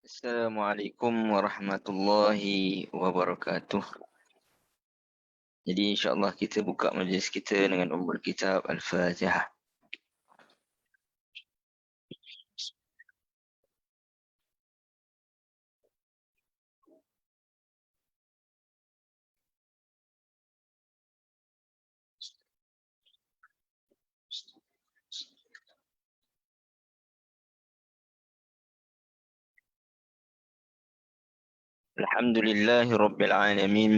Assalamualaikum warahmatullahi wabarakatuh. Jadi insyaAllah kita buka majlis kita dengan ummul kitab Al-Fatihah. Alhamdulillahi Rabbil Alamin.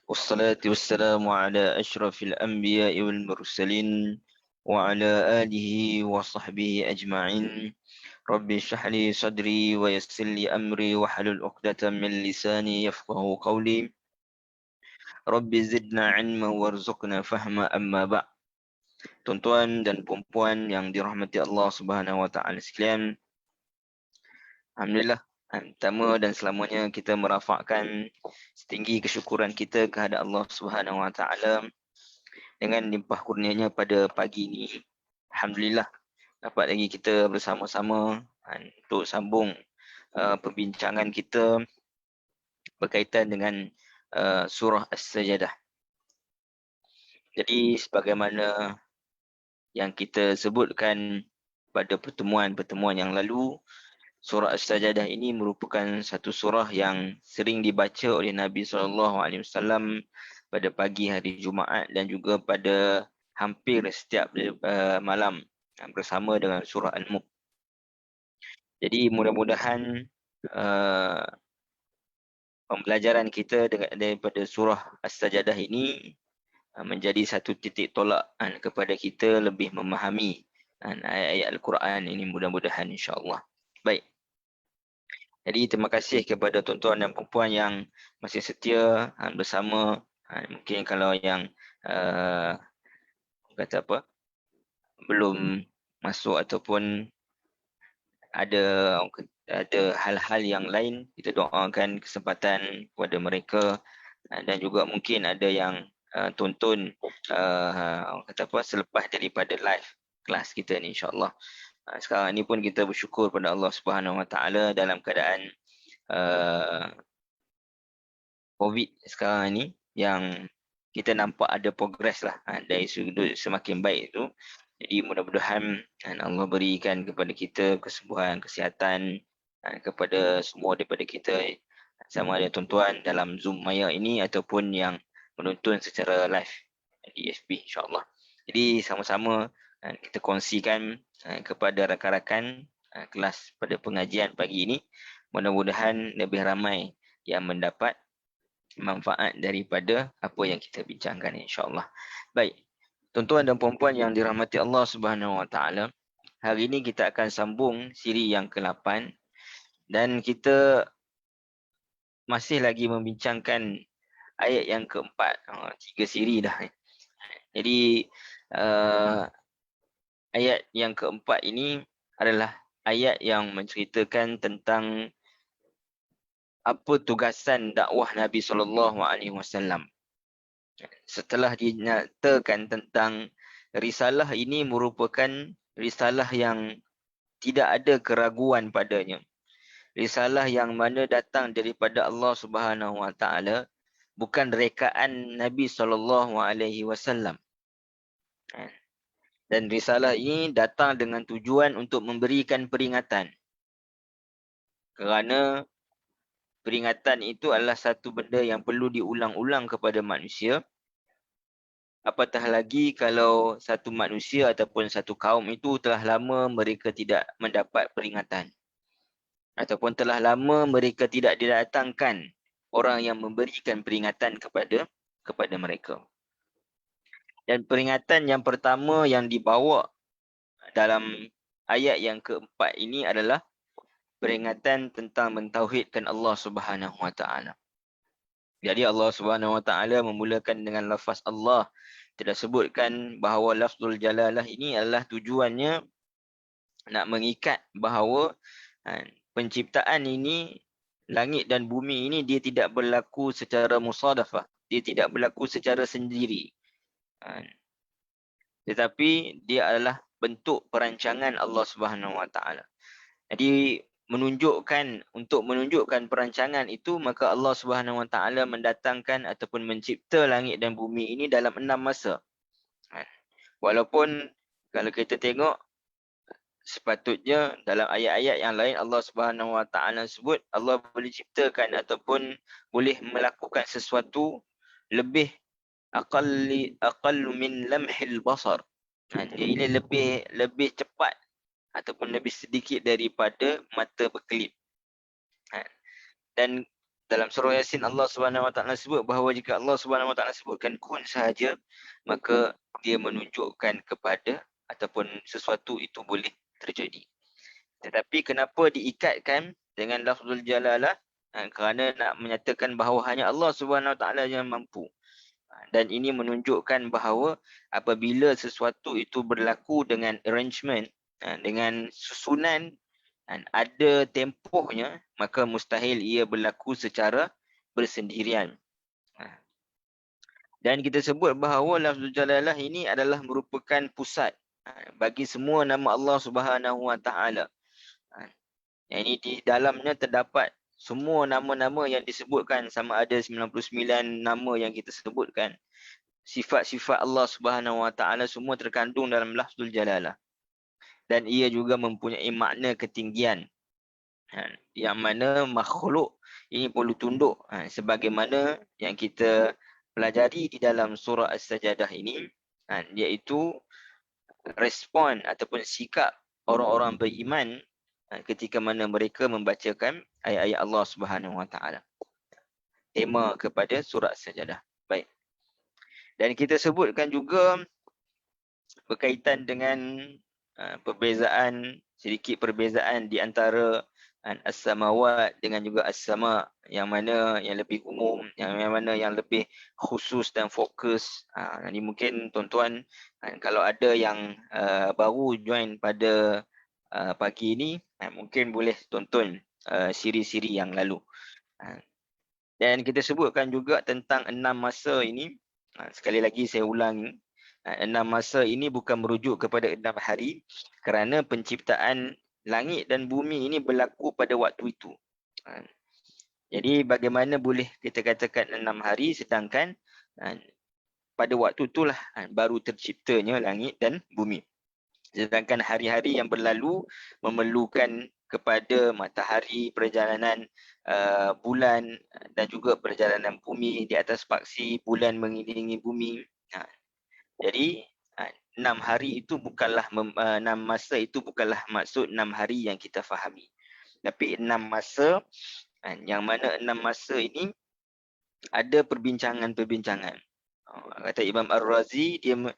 Wassalatu wassalamu ala ashrafil anbiya'i wal mursalin. Wa ala alihi wa sahbihi ajma'in. Rabbi shrah li sadri wa yassir li amri wa halul uqdatan min lisani yafqahu qawli. Rabbi zidna ilma warzuqna fahma amma ba'. Tuan-tuan dan puan-puan yang dirahmati Allah Subhanahu wa taala sekalian, alhamdulillah, pertama dan selamanya kita merafakkan setinggi kesyukuran kita kehadap Allah Subhanahu wa taala dengan limpah kurnianya pada pagi ini. Alhamdulillah dapat lagi kita bersama-sama untuk sambung perbincangan kita berkaitan dengan surah As-Sajdah. Jadi sebagaimana yang kita sebutkan pada pertemuan-pertemuan yang lalu, surah As-Sajdah ini merupakan satu surah yang sering dibaca oleh Nabi SAW pada pagi hari Jumaat dan juga pada hampir setiap malam bersama dengan surah Al-Mulk. Jadi mudah-mudahan pembelajaran kita daripada surah As-Sajdah ini menjadi satu titik tolak kepada kita lebih memahami ayat-ayat Al-Quran ini, mudah-mudahan insya-Allah. Baik. Jadi terima kasih kepada tuan-tuan dan puan yang masih setia bersama. Mungkin kalau yang kata apa, belum masuk ataupun ada hal-hal yang lain, kita doakan kesempatan kepada mereka, dan juga mungkin ada yang tonton kata apa selepas daripada live kelas kita ni, insya-Allah. Sekarang ni pun kita bersyukur pada Allah Subhanahu Wa Taala dalam keadaan COVID sekarang ni yang kita nampak ada progres lah dari sudut semakin baik itu. Jadi mudah-mudahan Allah berikan kepada kita kesembuhan, kesihatan kepada semua daripada kita, sama ada tuan-tuan dalam Zoom Maya ini ataupun yang menonton secara live di FB, insya-Allah. Jadi sama-sama kita kongsikan kepada rakan-rakan kelas pada pengajian pagi ini. Mudah-mudahan lebih ramai yang mendapat manfaat daripada apa yang kita bincangkan, insya-Allah. Baik. Tuan-tuan dan puan-puan yang dirahmati Allah Subhanahu Wa Taala, hari ini kita akan sambung siri yang ke-8 dan kita masih lagi membincangkan ayat yang keempat. 3 siri dah. Jadi ayat yang keempat ini adalah ayat yang menceritakan tentang apa tugasan dakwah Nabi SAW. Setelah dinyatakan tentang risalah ini merupakan risalah yang tidak ada keraguan padanya. Risalah yang mana datang daripada Allah Subhanahu Wa Taala, bukan rekaan Nabi SAW. Dan risalah ini datang dengan tujuan untuk memberikan peringatan. Kerana peringatan itu adalah satu benda yang perlu diulang-ulang kepada manusia. Apatah lagi kalau satu manusia ataupun satu kaum itu telah lama mereka tidak mendapat peringatan. Ataupun telah lama mereka tidak didatangkan orang yang memberikan peringatan kepada mereka. Dan peringatan yang pertama yang dibawa dalam ayat yang keempat ini adalah peringatan tentang mentauhidkan Allah Subhanahu Wa Taala. Jadi Allah Subhanahu Wa Taala memulakan dengan lafaz Allah. Tidak sebutkan bahawa lafzul jalalah ini adalah tujuannya nak mengikat bahawa penciptaan ini, langit dan bumi ini, dia tidak berlaku secara musadafah. Dia tidak berlaku secara sendiri. Tetapi dia adalah bentuk perancangan Allah Subhanahu Wa Taala. Jadi menunjukkan perancangan itu, maka Allah Subhanahu Wa Taala mendatangkan ataupun mencipta langit dan bumi ini dalam 6 masa. Walaupun kalau kita tengok sepatutnya dalam ayat-ayat yang lain Allah Subhanahu Wa Taala sebut Allah boleh ciptakan ataupun boleh melakukan sesuatu lebih aqallu min lamhil basar. Ini lebih cepat ataupun lebih sedikit daripada mata berkelip. Dan dalam surah Yasin Allah Subhanahu Wa Taala sebut bahawa jika Allah Subhanahu Wa Taala sebutkan kun sahaja, maka dia menunjukkan kepada ataupun sesuatu itu boleh terjadi. Tetapi kenapa diikatkan dengan lafzul jalalah? Kerana nak menyatakan bahawa hanya Allah Subhanahu Wa Taala yang mampu. Dan ini menunjukkan bahawa apabila sesuatu itu berlaku dengan arrangement, dengan susunan, dan ada tempohnya, maka mustahil ia berlaku secara bersendirian. Dan kita sebut bahawa lafzul jalalah ini adalah merupakan pusat bagi semua nama Allah Subhanahu Wa Taala. Yang ini di dalamnya terdapat semua nama-nama yang disebutkan, sama ada 99 nama yang kita sebutkan. Sifat-sifat Allah Subhanahu Wa Taala semua terkandung dalam lafzul jalalah. Dan ia juga mempunyai makna ketinggian. Yang mana makhluk ini perlu tunduk sebagaimana yang kita pelajari di dalam surah As-Sajdah ini, iaitu respon ataupun sikap orang-orang beriman ketika mana mereka membacakan ayat-ayat Allah Subhanahu Wa Taala. Tema kepada surah As-Sajdah. Baik. Dan kita sebutkan juga berkaitan dengan sedikit perbezaan di antara as-samawat dengan juga as-sama, yang mana yang lebih umum, yang mana yang lebih khusus dan fokus. Ini mungkin tuan-tuan kalau ada yang baru join pada pagi ini, mungkin boleh tonton siri-siri yang lalu. Dan kita sebutkan juga tentang 6 masa ini. Sekali lagi saya ulang, 6 masa ini bukan merujuk kepada 6 hari, kerana penciptaan langit dan bumi ini berlaku pada waktu itu. Jadi bagaimana boleh kita katakan 6 hari sedangkan pada waktu itulah baru terciptanya langit dan bumi. Sedangkan hari-hari yang berlalu memerlukan kepada matahari, perjalanan bulan dan juga perjalanan bumi di atas paksi, bulan mengelilingi bumi. Jadi 6 hari itu bukanlah 6 masa itu bukanlah maksud 6 hari yang kita fahami. Tapi 6 masa, yang mana 6 masa ini ada perbincangan-perbincangan. Kata Imam Ar-Razi, dia 6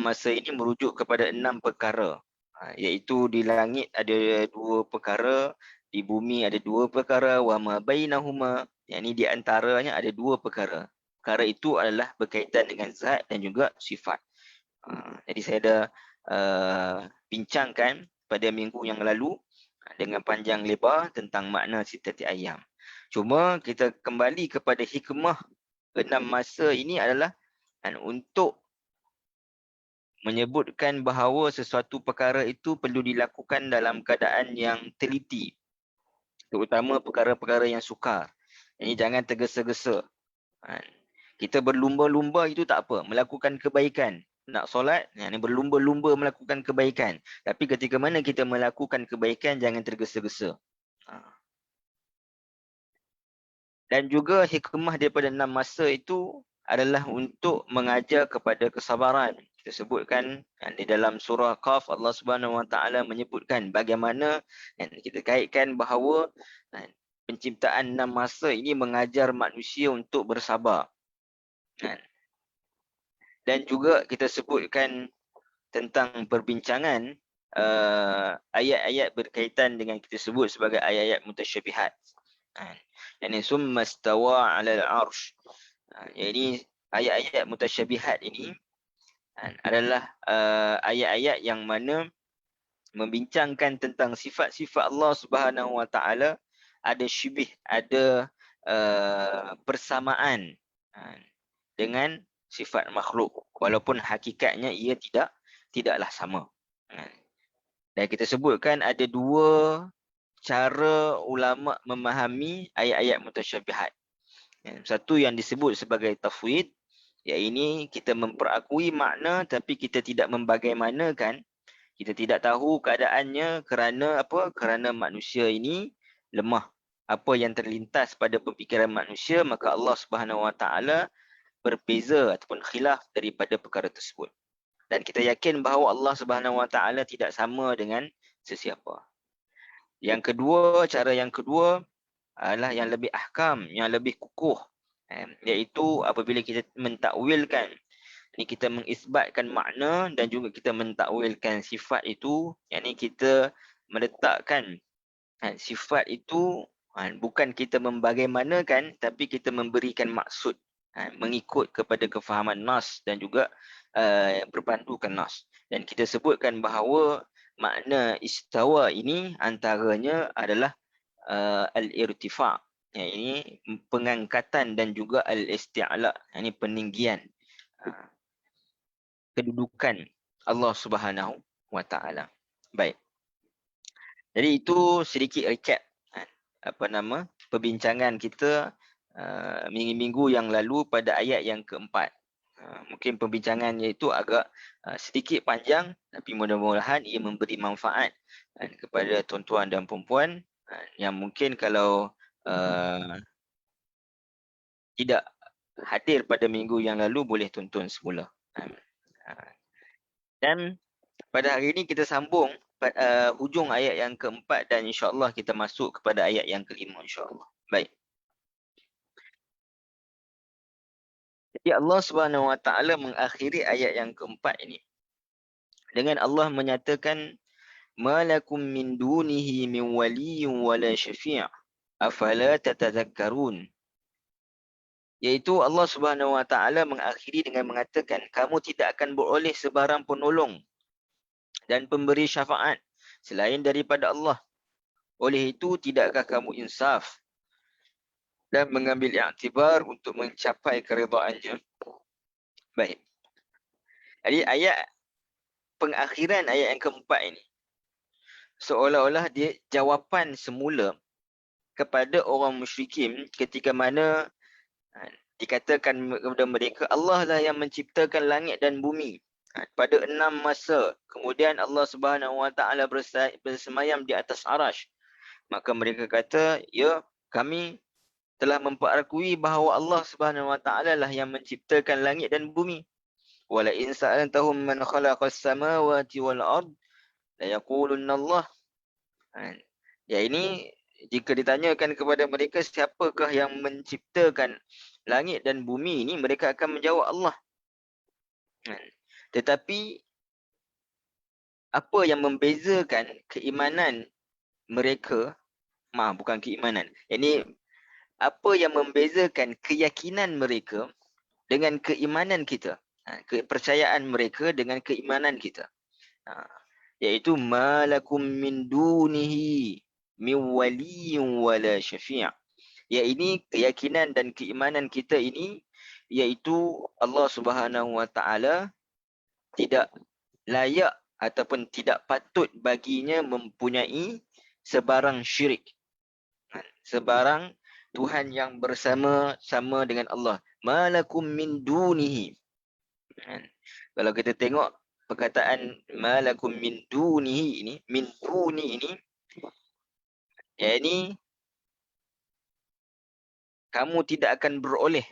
masa ini merujuk kepada 6 perkara. Iaitu di langit ada 2 perkara, di bumi ada 2 perkara, wa ma bainahuma, yang ini di antaranya ada 2 perkara. Perkara itu adalah berkaitan dengan zat dan juga sifat. Jadi saya ada bincangkan pada minggu yang lalu dengan panjang lebar tentang makna sitati ayam. Cuma kita kembali kepada hikmah 6 masa ini adalah untuk menyebutkan bahawa sesuatu perkara itu perlu dilakukan dalam keadaan yang teliti. Terutama perkara-perkara yang sukar. Ini jangan tergesa-gesa. Kita berlumba-lumba itu tak apa, melakukan kebaikan. Nak solat, ini berlumba-lumba melakukan kebaikan. Tapi ketika mana kita melakukan kebaikan, jangan tergesa-gesa. Dan juga hikmah daripada 6 masa itu adalah untuk mengajar kepada kesabaran. Kita sebutkan di dalam surah Qaf, Allah Subhanahu Wa Taala menyebutkan bagaimana kita kaitkan bahawa penciptaan 6 masa ini mengajar manusia untuk bersabar. Dan juga kita sebutkan tentang perbincangan ayat-ayat berkaitan dengan kita sebut sebagai ayat-ayat mutasyabihat. Yani summa stawa 'alal 'arsy. Jadi ayat-ayat mutasyabihat ini adalah ayat-ayat yang mana membincangkan tentang sifat-sifat Allah Subhanahu Wa Taala, ada syibih, ada persamaan dengan sifat makhluk, walaupun hakikatnya ia tidaklah sama. Dan kita sebutkan ada 2 cara ulama memahami ayat-ayat mutasyabihat. Satu yang disebut sebagai tafwid, iaitu kita memperakui makna tapi kita tidak membagaimanakan. Kita tidak tahu keadaannya kerana apa? Kerana manusia ini lemah. Apa yang terlintas pada pemikiran manusia, maka Allah Subhanahu Wa Taala berbeza ataupun khilaf daripada perkara tersebut. Dan kita yakin bahawa Allah Subhanahu Wa Taala tidak sama dengan sesiapa. Yang kedua, cara yang kedua adalah yang lebih ahkam, yang lebih kukuh, iaitu apabila kita mentakwilkan, ini kita mengisbatkan makna dan juga kita mentakwilkan sifat itu, yakni kita meletakkan sifat itu bukan kita membagaimanakan, tapi kita memberikan maksud mengikut kepada kefahaman nas dan juga berpandukan nas. Dan kita sebutkan bahawa makna istawa ini antaranya adalah al-irtifa', ini pengangkatan, dan juga al-isti'la, ini peninggian kedudukan Allah Subhanahu Wa Taala. Baik. Jadi itu sedikit recap perbincangan kita minggu-minggu yang lalu pada ayat yang keempat. Mungkin perbincangannya itu agak sedikit panjang, tapi mudah-mudahan ia memberi manfaat kepada tuan-tuan dan puan-puan yang mungkin kalau tidak hadir pada minggu yang lalu boleh tonton semula. Dan pada hari ini kita sambung hujung ayat yang keempat dan insya-Allah kita masuk kepada ayat yang kelima insya-Allah. Baik. Jadi Allah Subhanahu Wa Taala mengakhiri ayat yang keempat ini dengan Allah menyatakan malakum min dunihi min waliyyin wala syafi', afala tatadhakkarun. Iaitu Allah Subhanahu Wa Taala mengakhiri dengan mengatakan kamu tidak akan beroleh sebarang penolong dan pemberi syafaat selain daripada Allah. Oleh itu tidakkah kamu insaf dan mengambil iktibar untuk mencapai keridhaannya? Baik. Jadi ayat pengakhiran ayat yang keempat ini seolah-olah dia jawapan semula kepada orang musyrikin ketika mana dikatakan kepada mereka Allah lah yang menciptakan langit dan bumi pada 6 masa. Kemudian Allah Subhanahu Wa Taala bersemayam di atas arash. Maka mereka kata, ya, kami telah memperakui bahawa Allah Subhanahu Wa Taala lah yang menciptakan langit dan bumi. Wala in sa'altahum man khalaqas samawati wal ard la yaqulunna Allah. Ya, ini jika ditanyakan kepada mereka siapakah yang menciptakan langit dan bumi ini, mereka akan menjawab Allah. Tetapi apa yang membezakan keimanan mereka, bukan keimanan, ini apa yang membezakan keyakinan mereka dengan keimanan kita, kepercayaan mereka dengan keimanan kita, iaitu malakum min dunihi min waliyyin wala syafi'. Ya, ini keyakinan dan keimanan kita ini, iaitu Allah Subhanahu Wa Taala tidak layak ataupun tidak patut baginya mempunyai sebarang syirik, sebarang Tuhan yang bersama-sama dengan Allah. Malakum min dunihi. Kalau kita tengok perkataan malakum min dunihi ini, min duni ini, yakni kamu tidak akan beroleh.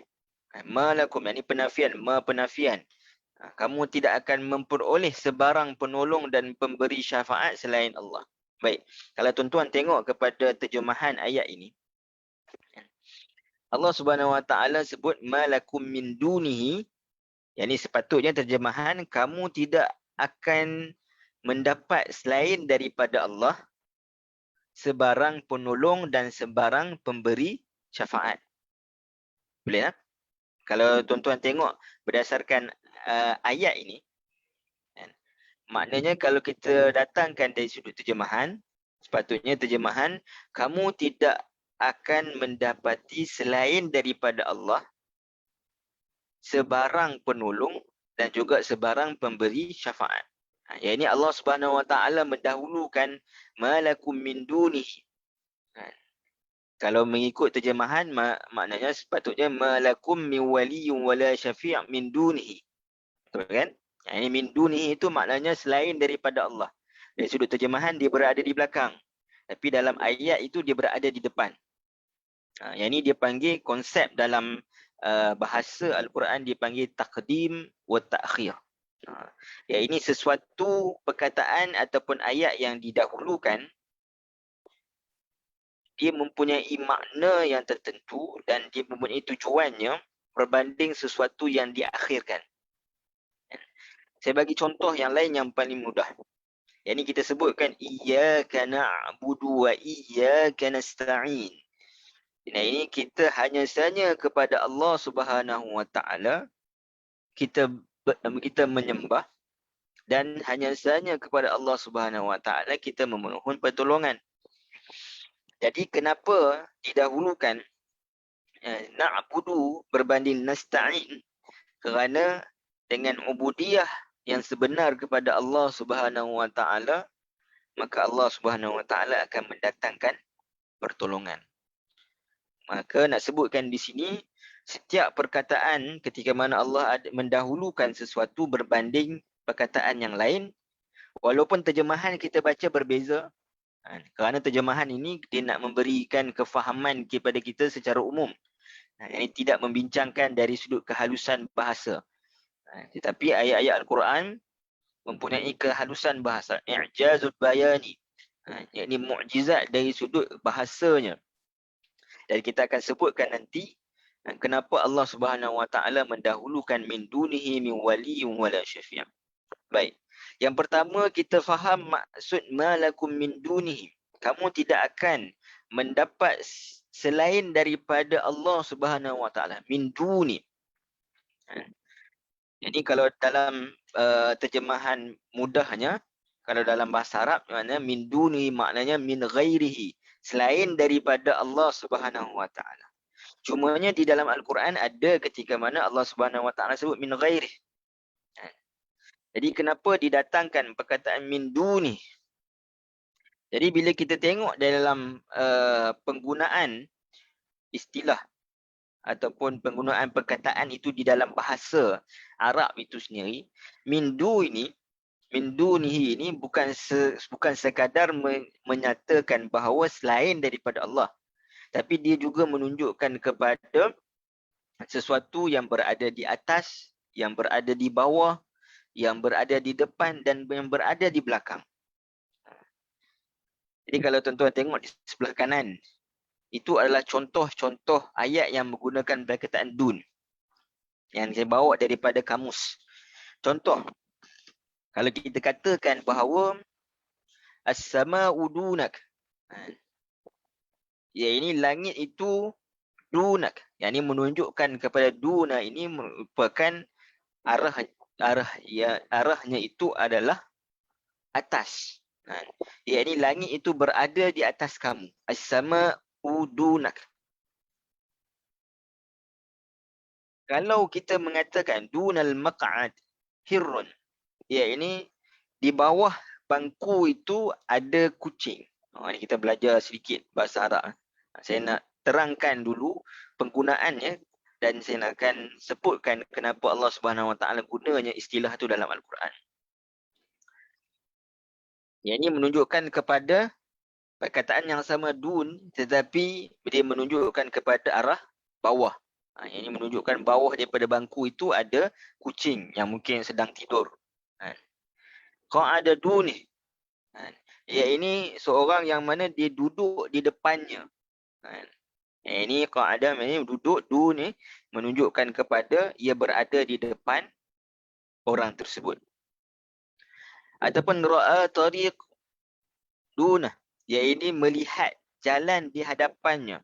Malakum, yakni penafian, penafian. Kamu tidak akan memperoleh sebarang penolong dan pemberi syafaat selain Allah. Baik, kalau tuan-tuan tengok kepada terjemahan ayat ini, Allah Subhanahu Wa Taala sebut malakum min dunihi, yakni sepatutnya terjemahan kamu tidak akan mendapat selain daripada Allah sebarang penolong dan sebarang pemberi syafaat. Boleh tak? Kalau tuan-tuan tengok berdasarkan ayat ini, maknanya kalau kita datangkan dari sudut terjemahan, sepatutnya terjemahan kamu tidak akan mendapati selain daripada Allah sebarang penolong dan juga sebarang pemberi syafaat. Yang ini Allah Subhanahu Wa Taala mendahulukan malakum min dunihi. Kalau mengikut terjemahan maknanya sepatutnya malakum min waliyyun wala syafi' min dunihi. Betul kan? Ini min dunihi itu maknanya selain daripada Allah. Dari sudut terjemahan dia berada di belakang. Tapi dalam ayat itu dia berada di depan. Yang ini dia panggil konsep dalam bahasa Al-Quran dipanggil taqdim wa ta'khir. Ini sesuatu perkataan ataupun ayat yang didahulukan, dia mempunyai makna yang tertentu dan dia mempunyai tujuannya berbanding sesuatu yang diakhirkan. Saya bagi contoh yang lain yang paling mudah. Yang ini kita sebutkan iyyaka na'budu wa iyyaka nasta'in. Nah, ini kita hanya sahaja kepada Allah Subhanahu wa taala kita menyembah, dan hanya sahaja kepada Allah Subhanahu wa taala kita memohon pertolongan. Jadi kenapa didahulukan na'budu berbanding nasta'in? Kerana dengan ubudiyah yang sebenar kepada Allah Subhanahu wa taala, maka Allah Subhanahu wa taala akan mendatangkan pertolongan. Maka nak sebutkan di sini, setiap perkataan ketika mana Allah mendahulukan sesuatu berbanding perkataan yang lain, walaupun terjemahan kita baca berbeza, kerana terjemahan ini dia nak memberikan kefahaman kepada kita secara umum. Ini tidak membincangkan dari sudut kehalusan bahasa. Tetapi ayat-ayat Al-Quran mempunyai kehalusan bahasa, i'jazul bayani, yakni mukjizat dari sudut bahasanya. Dan kita akan sebutkan nanti kenapa Allah Subhanahu wa taala mendahulukan min dunihi min waliyyin wala syafi'. Baik. Yang pertama kita faham maksud malakum min dunihi. Kamu tidak akan mendapat selain daripada Allah Subhanahu wa taala, min duni. Jadi kalau dalam terjemahan mudahnya, kalau dalam bahasa Arab maknanya min duni maknanya min ghairihi, selain daripada Allah Subhanahu wa taala. Cumanya di dalam Al-Quran ada ketika mana Allah Subhanahu wa taala sebut min ghairihi. Jadi kenapa didatangkan perkataan min duni? Jadi bila kita tengok dalam penggunaan istilah ataupun penggunaan perkataan itu di dalam bahasa Arab itu sendiri, min dunihi ini bukan sekadar menyatakan bahawa selain daripada Allah, tapi dia juga menunjukkan kepada sesuatu yang berada di atas, yang berada di bawah, yang berada di depan dan yang berada di belakang. Jadi kalau tuan-tuan tengok di sebelah kanan, itu adalah contoh-contoh ayat yang menggunakan perkataan dun yang saya bawa daripada kamus. Contoh, kalau kita katakan bahawa as-sama'u dunak, ini langit itu dunak, yang ini menunjukkan kepada duna ini merupakan arahnya itu adalah atas. Ini langit itu berada di atas kamu. As-sama'u dunak. Kalau kita mengatakan dunal maq'ad hirrun, ini di bawah bangku itu ada kucing. Ini kita belajar sedikit bahasa Arab. Saya nak terangkan dulu penggunaannya dan saya nak akan sebutkan kenapa Allah Subhanahu wa taala gunanya istilah itu dalam Al-Quran. Yang ini menunjukkan kepada perkataan yang sama dun, tetapi dia menunjukkan kepada arah bawah. Yang ini menunjukkan bawah daripada bangku itu ada kucing yang mungkin sedang tidur. Kau ada dun ni. Ini seorang yang mana dia duduk di depannya. Ini kau ada duduk dun ni menunjukkan kepada ia berada di depan orang tersebut. Ataupun ra'a tariq dunah, ini melihat jalan di hadapannya.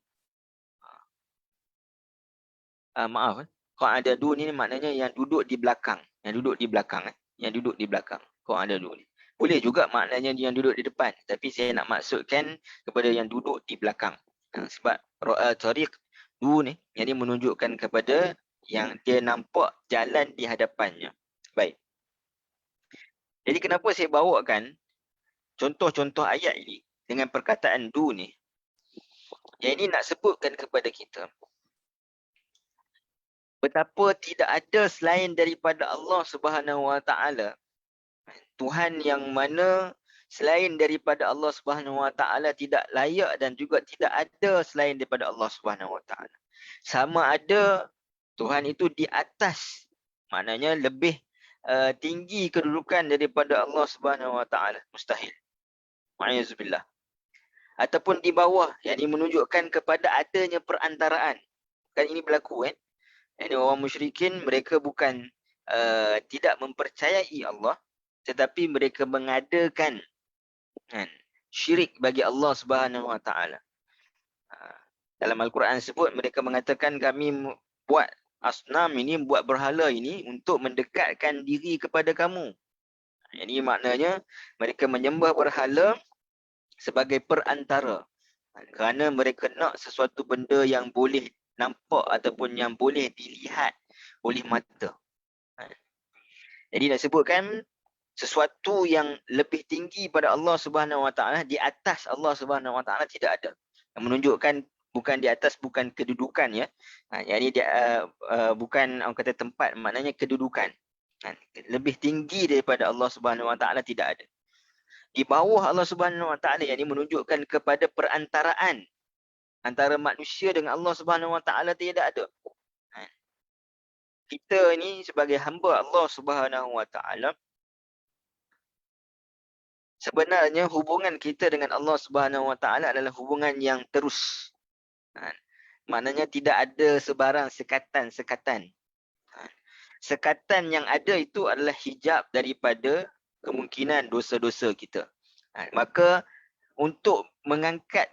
Kau ada dun ni maknanya yang duduk di belakang, yang duduk di belakang. Kau ada dun ni. Boleh juga maknanya yang duduk di depan, tapi saya nak maksudkan kepada yang duduk di belakang. Sebab ra'a tariq dun ni yang ini menunjukkan kepada yang dia nampak jalan di hadapannya. Baik. Jadi kenapa saya bawakan contoh-contoh ayat ini dengan perkataan du ni? Yang ini nak sebutkan kepada kita betapa tidak ada selain daripada Allah Subhanahu Wa Taala, Tuhan yang mana selain daripada Allah Subhanahu Wa Taala tidak layak dan juga tidak ada selain daripada Allah Subhanahu Wa Taala. Sama ada Tuhan itu di atas, maknanya lebih tinggi kedudukan daripada Allah Subhanahu Wa Taala, mustahil. Ma'azubillah. Ataupun di bawah, yang ini menunjukkan kepada adanya perantaraan. Kan ini berlaku kan? Yang orang musyrikin mereka bukan tidak mempercayai Allah, tetapi mereka mengadakan syirik bagi Allah Subhanahu Wa Taala. Dalam Al-Quran sebut mereka mengatakan kami buat asnam ini, buat berhala ini untuk mendekatkan diri kepada kamu. Ini maknanya mereka menyembah berhala sebagai perantara. Kerana mereka nak sesuatu benda yang boleh nampak ataupun yang boleh dilihat oleh mata. Jadi nak sebutkan sesuatu yang lebih tinggi pada Allah Subhanahu Wa Taala, di atas Allah Subhanahu Wa Taala tidak ada. Yang menunjukkan bukan di atas, bukan kedudukan ya. Jadi bukan orang kata tempat, maknanya kedudukan. Lebih tinggi daripada Allah Subhanahu Wa Taala tidak ada. Di bawah Allah Subhanahu Wa Taala, yang ini menunjukkan kepada perantaraan antara manusia dengan Allah Subhanahu Wa Taala tidak ada. Kita ini sebagai hamba Allah Subhanahu Wa Taala, sebenarnya hubungan kita dengan Allah Subhanahu Wa Taala adalah hubungan yang terus. Maknanya tidak ada sebarang sekatan-sekatan. Sekatan yang ada itu adalah hijab daripada kemungkinan dosa-dosa kita. Maka untuk mengangkat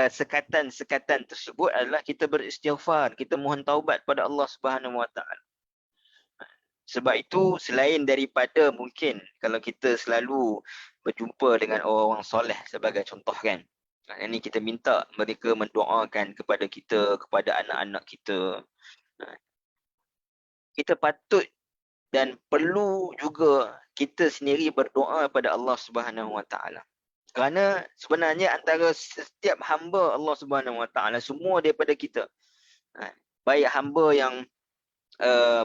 sekatan-sekatan tersebut adalah kita beristighfar, kita mohon taubat pada Allah Subhanahu Wa Taala. Sebab itu selain daripada mungkin kalau kita selalu berjumpa dengan orang-orang soleh sebagai contoh kan, ini kita minta mereka mendoakan kepada kita, kepada anak-anak kita. Kita patut dan perlu juga kita sendiri berdoa kepada Allah Subhanahu Wa Taala. Kerana sebenarnya antara setiap hamba Allah Subhanahu Wa Taala semua daripada kita. Baik hamba yang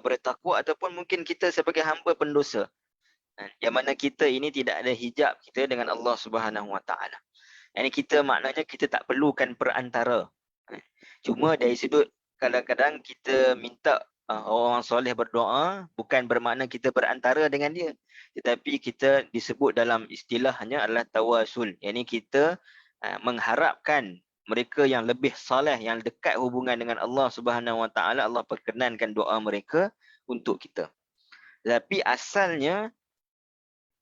bertakwa ataupun mungkin kita sebagai hamba pendosa. Yang mana kita ini tidak ada hijab kita dengan Allah Subhanahu Wa Taala. Yang kita maknanya kita tak perlukan perantara. Cuma dari sudut kadang-kadang kita minta orang soleh berdoa, bukan bermakna kita berantara dengan dia, tetapi kita disebut dalam istilahnya adalah tawasul. Yang ini kita mengharapkan mereka yang lebih soleh, yang dekat hubungan dengan Allah Subhanahu Wa Taala, Allah perkenankan doa mereka untuk kita. Tapi asalnya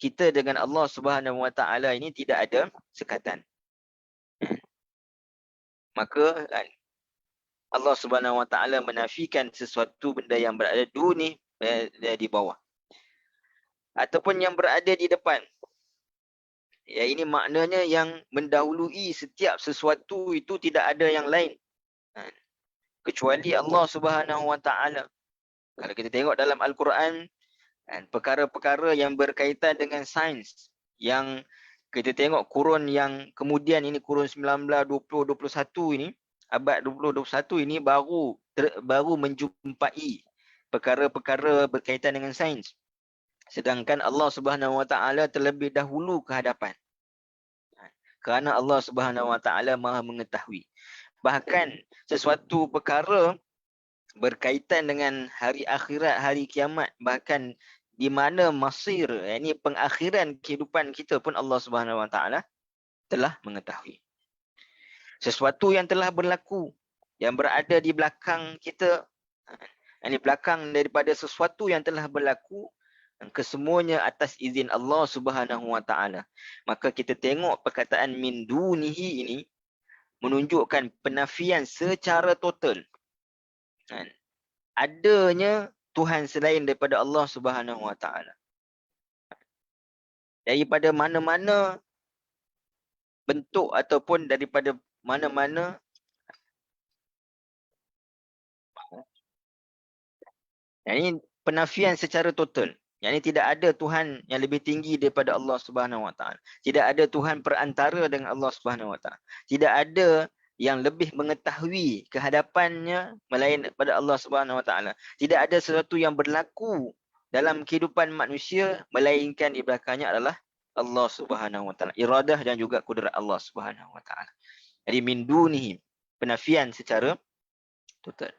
kita dengan Allah Subhanahu Wa Taala ini tidak ada sekatan. Maka Allah Subhanahu Wa Taala menafikan sesuatu benda yang berada di bawah ataupun yang berada di depan. Ya, ini maknanya yang mendahului setiap sesuatu itu tidak ada yang lain kecuali Allah Subhanahu Wa Taala. Kalau kita tengok dalam Al-Quran, perkara-perkara yang berkaitan dengan sains, yang kita tengok kurun yang kemudian ini, kurun 19, 20, 21 ini, abad 20-21 ini baru menjumpai perkara-perkara berkaitan dengan sains. Sedangkan Allah Subhanahu Wa Taala terlebih dahulu ke hadapan. Kerana Allah Subhanahu Wa Taala Maha mengetahui. Bahkan sesuatu perkara berkaitan dengan hari akhirat, hari kiamat, bahkan di mana masir, ini pengakhiran kehidupan kita pun Allah Subhanahu Wa Taala telah mengetahui. Sesuatu yang telah berlaku, yang berada di belakang kita, ini belakang daripada sesuatu yang telah berlaku, kesemuanya atas izin Allah Subhanahu Wa Taala. Maka kita tengok perkataan min dunihi ini menunjukkan penafian secara total adanya Tuhan selain daripada Allah Subhanahu Wa Taala. Daripada mana-mana bentuk ataupun daripada mana-mana ini penafian secara total. Yang ini tidak ada Tuhan yang lebih tinggi daripada Allah Subhanahu Wa Taala. Tidak ada Tuhan perantara dengan Allah Subhanahu Wa Taala. Tidak ada yang lebih mengetahui kehadapannya melain pada Allah Subhanahu Wa Taala. Tidak ada sesuatu yang berlaku dalam kehidupan manusia melainkan di belakangnya adalah Allah Subhanahu Wa Taala. Iradah dan juga kudrat Allah Subhanahu Wa Taala. Jadi min dunihi, penafian secara total.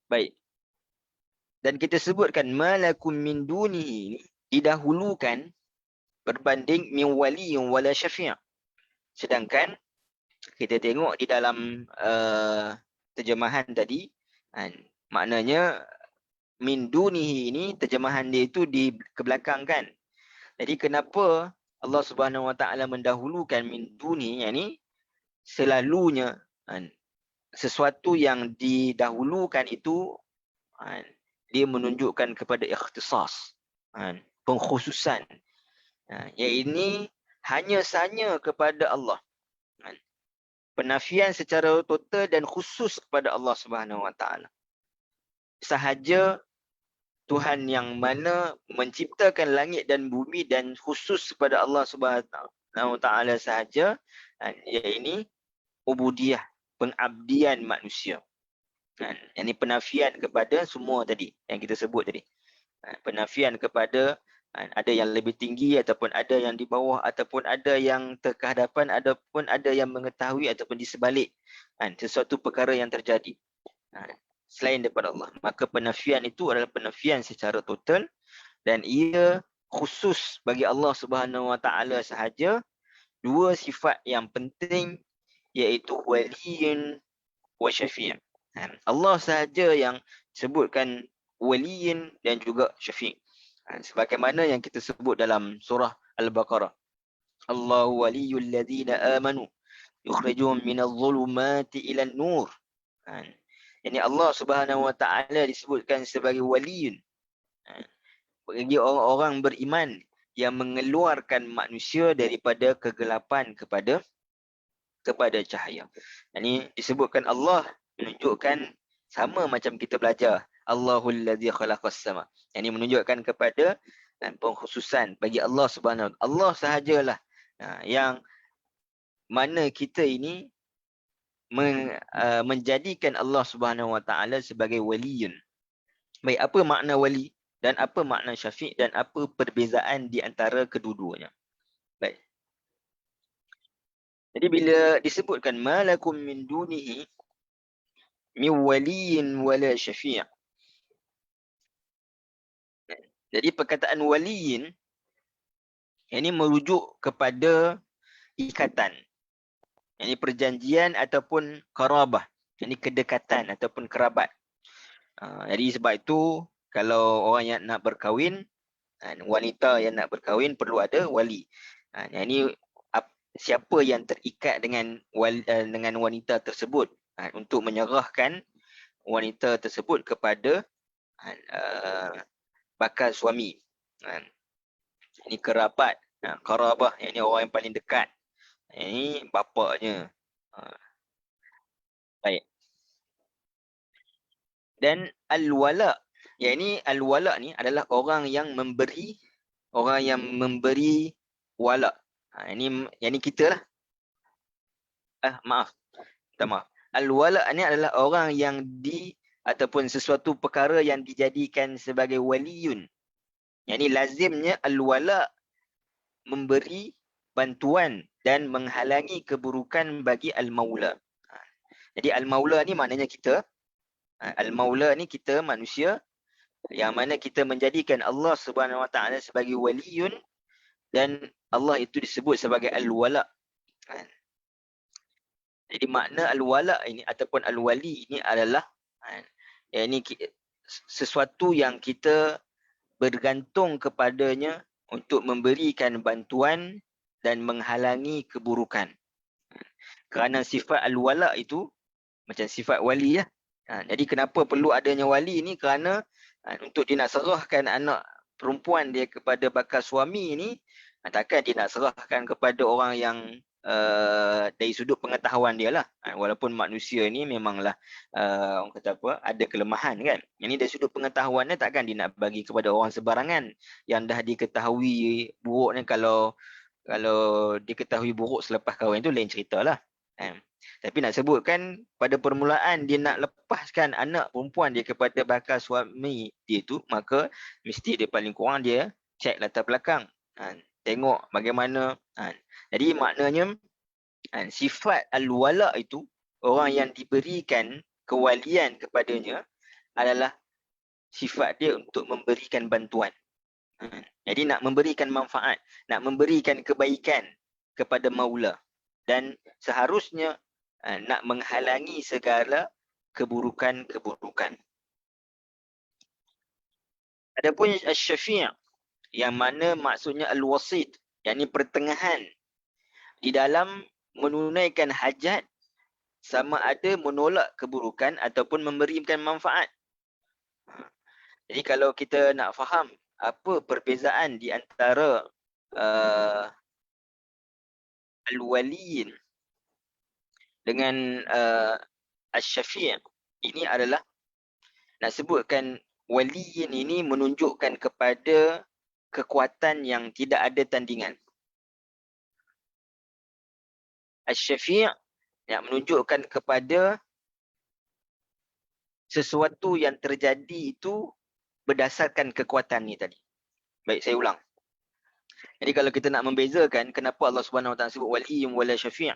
Baik. Dan kita sebutkan malakum min dunihi, didahulukan berbanding min waliyyin wala syafi'. Sedangkan kita tengok di dalam terjemahan tadi, maknanya min dunihi ini terjemahan dia itu dikebelakangkan. Jadi kenapa Allah Subhanahu Wa Taala mendahulukan min duni, yakni selalunya sesuatu yang didahulukan itu dia menunjukkan kepada ikhtisas, pengkhususan. Ini hanya sahaja kepada Allah. Penafian secara total dan khusus kepada Allah Subhanahu Wa Taala. Sahaja Tuhan yang mana menciptakan langit dan bumi dan khusus kepada Allah Subhanahu Wa Taala sahaja, ini ubudiyah, pengabdian manusia. Yang ini penafian kepada semua tadi yang kita sebut tadi. Penafian kepada ada yang lebih tinggi ataupun ada yang di bawah ataupun ada yang terkehadapan ataupun ada yang mengetahui ataupun di sebalik sesuatu perkara yang terjadi selain daripada Allah. Maka penafian itu adalah penafian secara total dan ia khusus bagi Allah Subhanahu Wa Taala sahaja. Dua sifat yang penting iaitu waliyun wa syafi'. Allah sahaja yang sebutkan waliyin dan juga syafi'. Sebagaimana yang kita sebut dalam surah Al-Baqarah. Allahu waliyul ladzina amanu yukhrijuhum minadh dhulumati ilan nur. Ini Allah Subhanahu Wa Taala disebutkan sebagai waliyun. Bagi orang-orang beriman yang mengeluarkan manusia daripada kegelapan kepada cahaya. Ini disebutkan Allah menunjukkan sama macam kita belajar. Allahul ladzi khalaqas sama. Ini menunjukkan kepada pengkhususan bagi Allah Subhanahu. Allah sahajalah yang mana kita ini menjadikan Allah Subhanahu Wa Taala sebagai waliyun. Baik, apa makna wali dan apa makna syafi' dan apa perbezaan di antara kedua-duanya? Baik. Jadi bila disebutkan malakum min dunihi min waliyyin wala syafi'. Jadi perkataan waliyin ini merujuk kepada ikatan. Ini perjanjian ataupun qarabah. Ini kedekatan ataupun kerabat. Jadi sebab itu kalau orang yang nak berkahwin, wanita yang nak berkahwin perlu ada wali. Ini siapa yang terikat dengan wanita tersebut untuk menyerahkan wanita tersebut kepada bakal suami. Ini kerabat, qarabah, ini orang yang paling dekat. Ini bapaknya. Baik. Dan al-wala, yakni al-wala ni adalah orang yang memberi wala. Ini yakni kita lah. Maaf. Al-wala ni adalah orang yang ataupun sesuatu perkara yang dijadikan sebagai waliyun. Yakni lazimnya al-wala memberi bantuan dan menghalangi keburukan bagi al-maula. Jadi al-maula ni maknanya kita. Al-maula ni kita manusia yang mana kita menjadikan Allah Subhanahu Wa Taala sebagai waliyun dan Allah itu disebut sebagai al-wala. Jadi makna al-wala ini ataupun al-wali ini adalah sesuatu yang kita bergantung kepadanya untuk memberikan bantuan dan menghalangi keburukan. Kerana sifat al-wala itu macam sifat wali lah. Jadi kenapa perlu adanya wali ni? Kerana untuk dia nak serahkan anak perempuan dia kepada bakal suami ni, takkan dia nak serahkan kepada orang yang dari sudut pengetahuan dia lah. Walaupun manusia ni memanglah orang kata apa, ada kelemahan kan. Yang ni dari sudut pengetahuan dia takkan dia nak bagi kepada orang sebarangan yang dah diketahui buruk ni. Kalau diketahui buruk selepas kahwin tu lain cerita lah. Kan. Tapi nak sebutkan pada permulaan dia nak lepaskan anak perempuan dia kepada bakal suami dia tu, maka mesti dia paling kurang dia cek latar belakang. Kan. Tengok bagaimana. Kan. Jadi maknanya sifat al-wala itu, orang yang diberikan kewalian kepadanya adalah sifat dia untuk memberikan bantuan. Jadi nak memberikan manfaat, nak memberikan kebaikan kepada maula. Dan seharusnya nak menghalangi segala keburukan-keburukan. Adapun asy-syafi' yang mana maksudnya al-wasit, yakni pertengahan di dalam menunaikan hajat, sama ada menolak keburukan ataupun memberikan manfaat. Jadi kalau kita nak faham apa perbezaan di antara al-waliyin dengan asy-syafi', ini adalah nak sebutkan waliyin ini menunjukkan kepada kekuatan yang tidak ada tandingan. Asy-syafi' yang menunjukkan kepada sesuatu yang terjadi itu berdasarkan kekuatan ni tadi. Baik, saya ulang. Jadi kalau kita nak membezakan kenapa Allah Subhanahu Wa Taala sebut waliyyun wala syafi',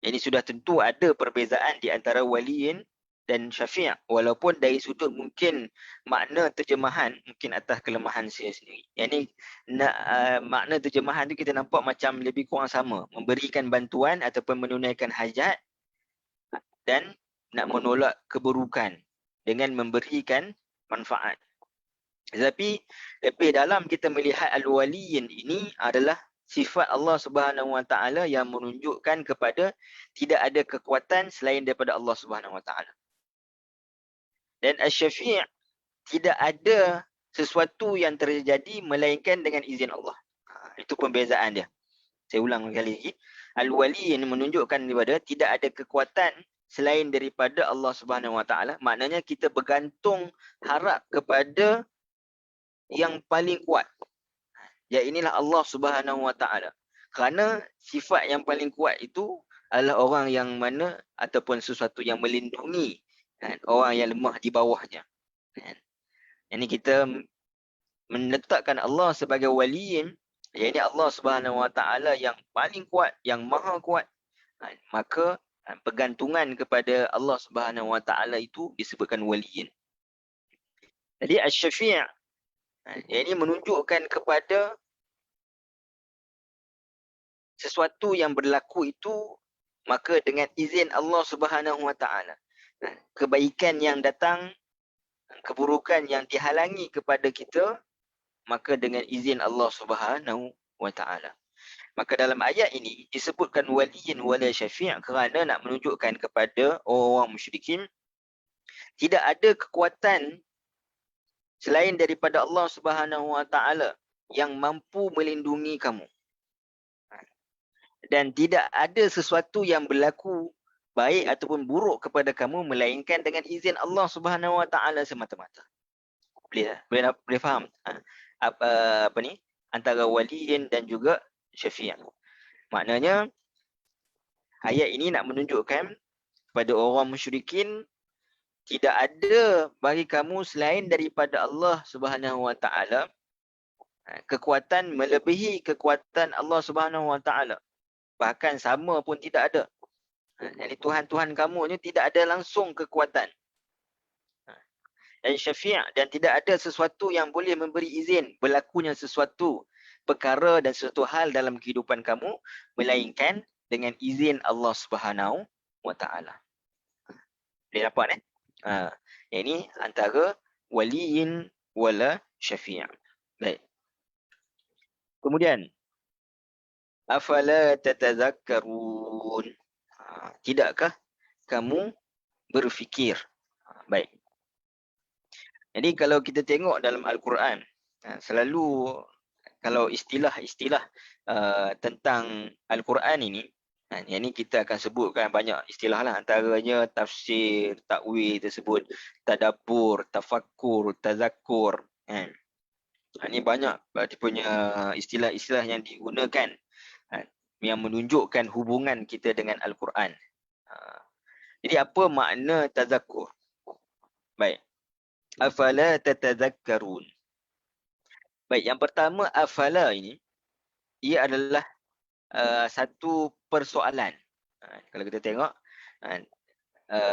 ini sudah tentu ada perbezaan di antara waliyin dan syafi', walaupun dari sudut mungkin makna terjemahan mungkin atas kelemahan saya sendiri. Yang makna terjemahan tu kita nampak macam lebih kurang sama, memberikan bantuan ataupun menunaikan hajat dan nak menolak keburukan dengan memberikan manfaat. Tetapi lebih dalam kita melihat al-waliyin ini adalah sifat Allah Subhanahu Wa Taala yang menunjukkan kepada tidak ada kekuatan selain daripada Allah Subhanahu Wa Taala. Dan asy-syafi' tidak ada sesuatu yang terjadi melainkan dengan izin Allah. Itu pembezaan dia. Saya ulang sekali lagi. Al-waliyin menunjukkan kepada tidak ada kekuatan selain daripada Allah Subhanahu Wa Taala. Maknanya kita bergantung harap kepada yang paling kuat. Ya, inilah Allah Subhanahu Wa Taala. Kerana sifat yang paling kuat itu adalah orang yang mana ataupun sesuatu yang melindungi orang yang lemah di bawahnya. Ini kita menetapkan Allah sebagai waliyin, iaitu Allah Subhanahu Wa Taala yang paling kuat, yang maha kuat. Maka pergantungan kepada Allah Subhanahu Wa Taala itu disebutkan waliyin. Jadi asy-syafi' ini menunjukkan kepada sesuatu yang berlaku itu maka dengan izin Allah Subhanahu Wa Taala. Kebaikan yang datang, keburukan yang dihalangi kepada kita, maka dengan izin Allah Subhanahu Wa Taala. Maka dalam ayat ini disebutkan waliyin wala syafi' kerana nak menunjukkan kepada orang musyrikin tidak ada kekuatan selain daripada Allah Subhanahu Wa Taala yang mampu melindungi kamu. Dan tidak ada sesuatu yang berlaku baik ataupun buruk kepada kamu melainkan dengan izin Allah Subhanahu Wa Taala semata-mata. Boleh faham apa ni antara waliyin dan juga syafi'. Maknanya ayat ini nak menunjukkan kepada orang musyrikin tidak ada bagi kamu selain daripada Allah Subhanahu Wa Taala kekuatan melebihi kekuatan Allah Subhanahu Wa Taala. Bahkan sama pun tidak ada. Jadi Tuhan-Tuhan kamu ni tidak ada langsung kekuatan. Dan syafi' dan tidak ada sesuatu yang boleh memberi izin berlakunya sesuatu perkara dan sesuatu hal dalam kehidupan kamu melainkan dengan izin Allah Subhanahu Wa Taala. Boleh dapat ini antara waliyin wala syafi'. Baik. Kemudian afala tatazakkarun. Tidakkah kamu berfikir? Baik. Jadi kalau kita tengok dalam Al-Quran, selalu kalau istilah-istilah tentang Al-Quran ini, yang ni kita akan sebutkan banyak istilah lah, antaranya tafsir, takwil tersebut, tadabbur, tafakkur, tazakkur. Ini banyak punya istilah-istilah yang digunakan yang menunjukkan hubungan kita dengan Al-Quran. Jadi apa makna tazakkur? Baik. Afala tatazakkarun. Baik, yang pertama afala ini, ia adalah satu persoalan. Kalau kita tengok,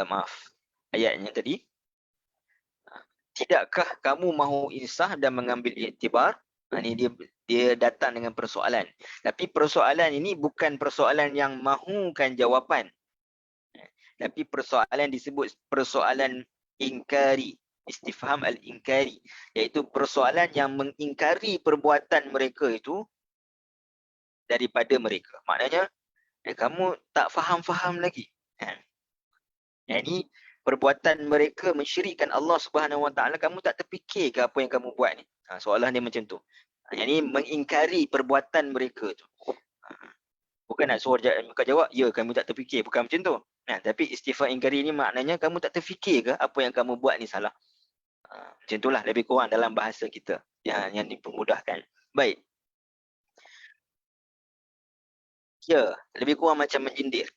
maaf, ayatnya tadi. Tidakkah kamu mahu insaf dan mengambil iktibar? Ini dia datang dengan persoalan. Tapi persoalan ini bukan persoalan yang mahukan jawapan. Tapi persoalan disebut persoalan ingkari. Istifham al-ingkari. Iaitu persoalan yang mengingkari perbuatan mereka itu daripada mereka. Maknanya, kamu tak faham-faham lagi. Ini perbuatan mereka mensyirikkan Allah Subhanahu Wa Taala, kamu tak terfikir ke apa yang kamu buat ni? Soalan dia macam tu. Ini mengingkari perbuatan mereka tu. Bukan nak suruh mereka jawab, ya kamu tak terfikir, bukan macam tu. Tapi istifham ingkari ni maknanya kamu tak terfikir ke apa yang kamu buat ni salah. Macam itulah lebih kurang dalam bahasa kita yang dipermudahkan. Baik. Ya, lebih kurang macam menyindir.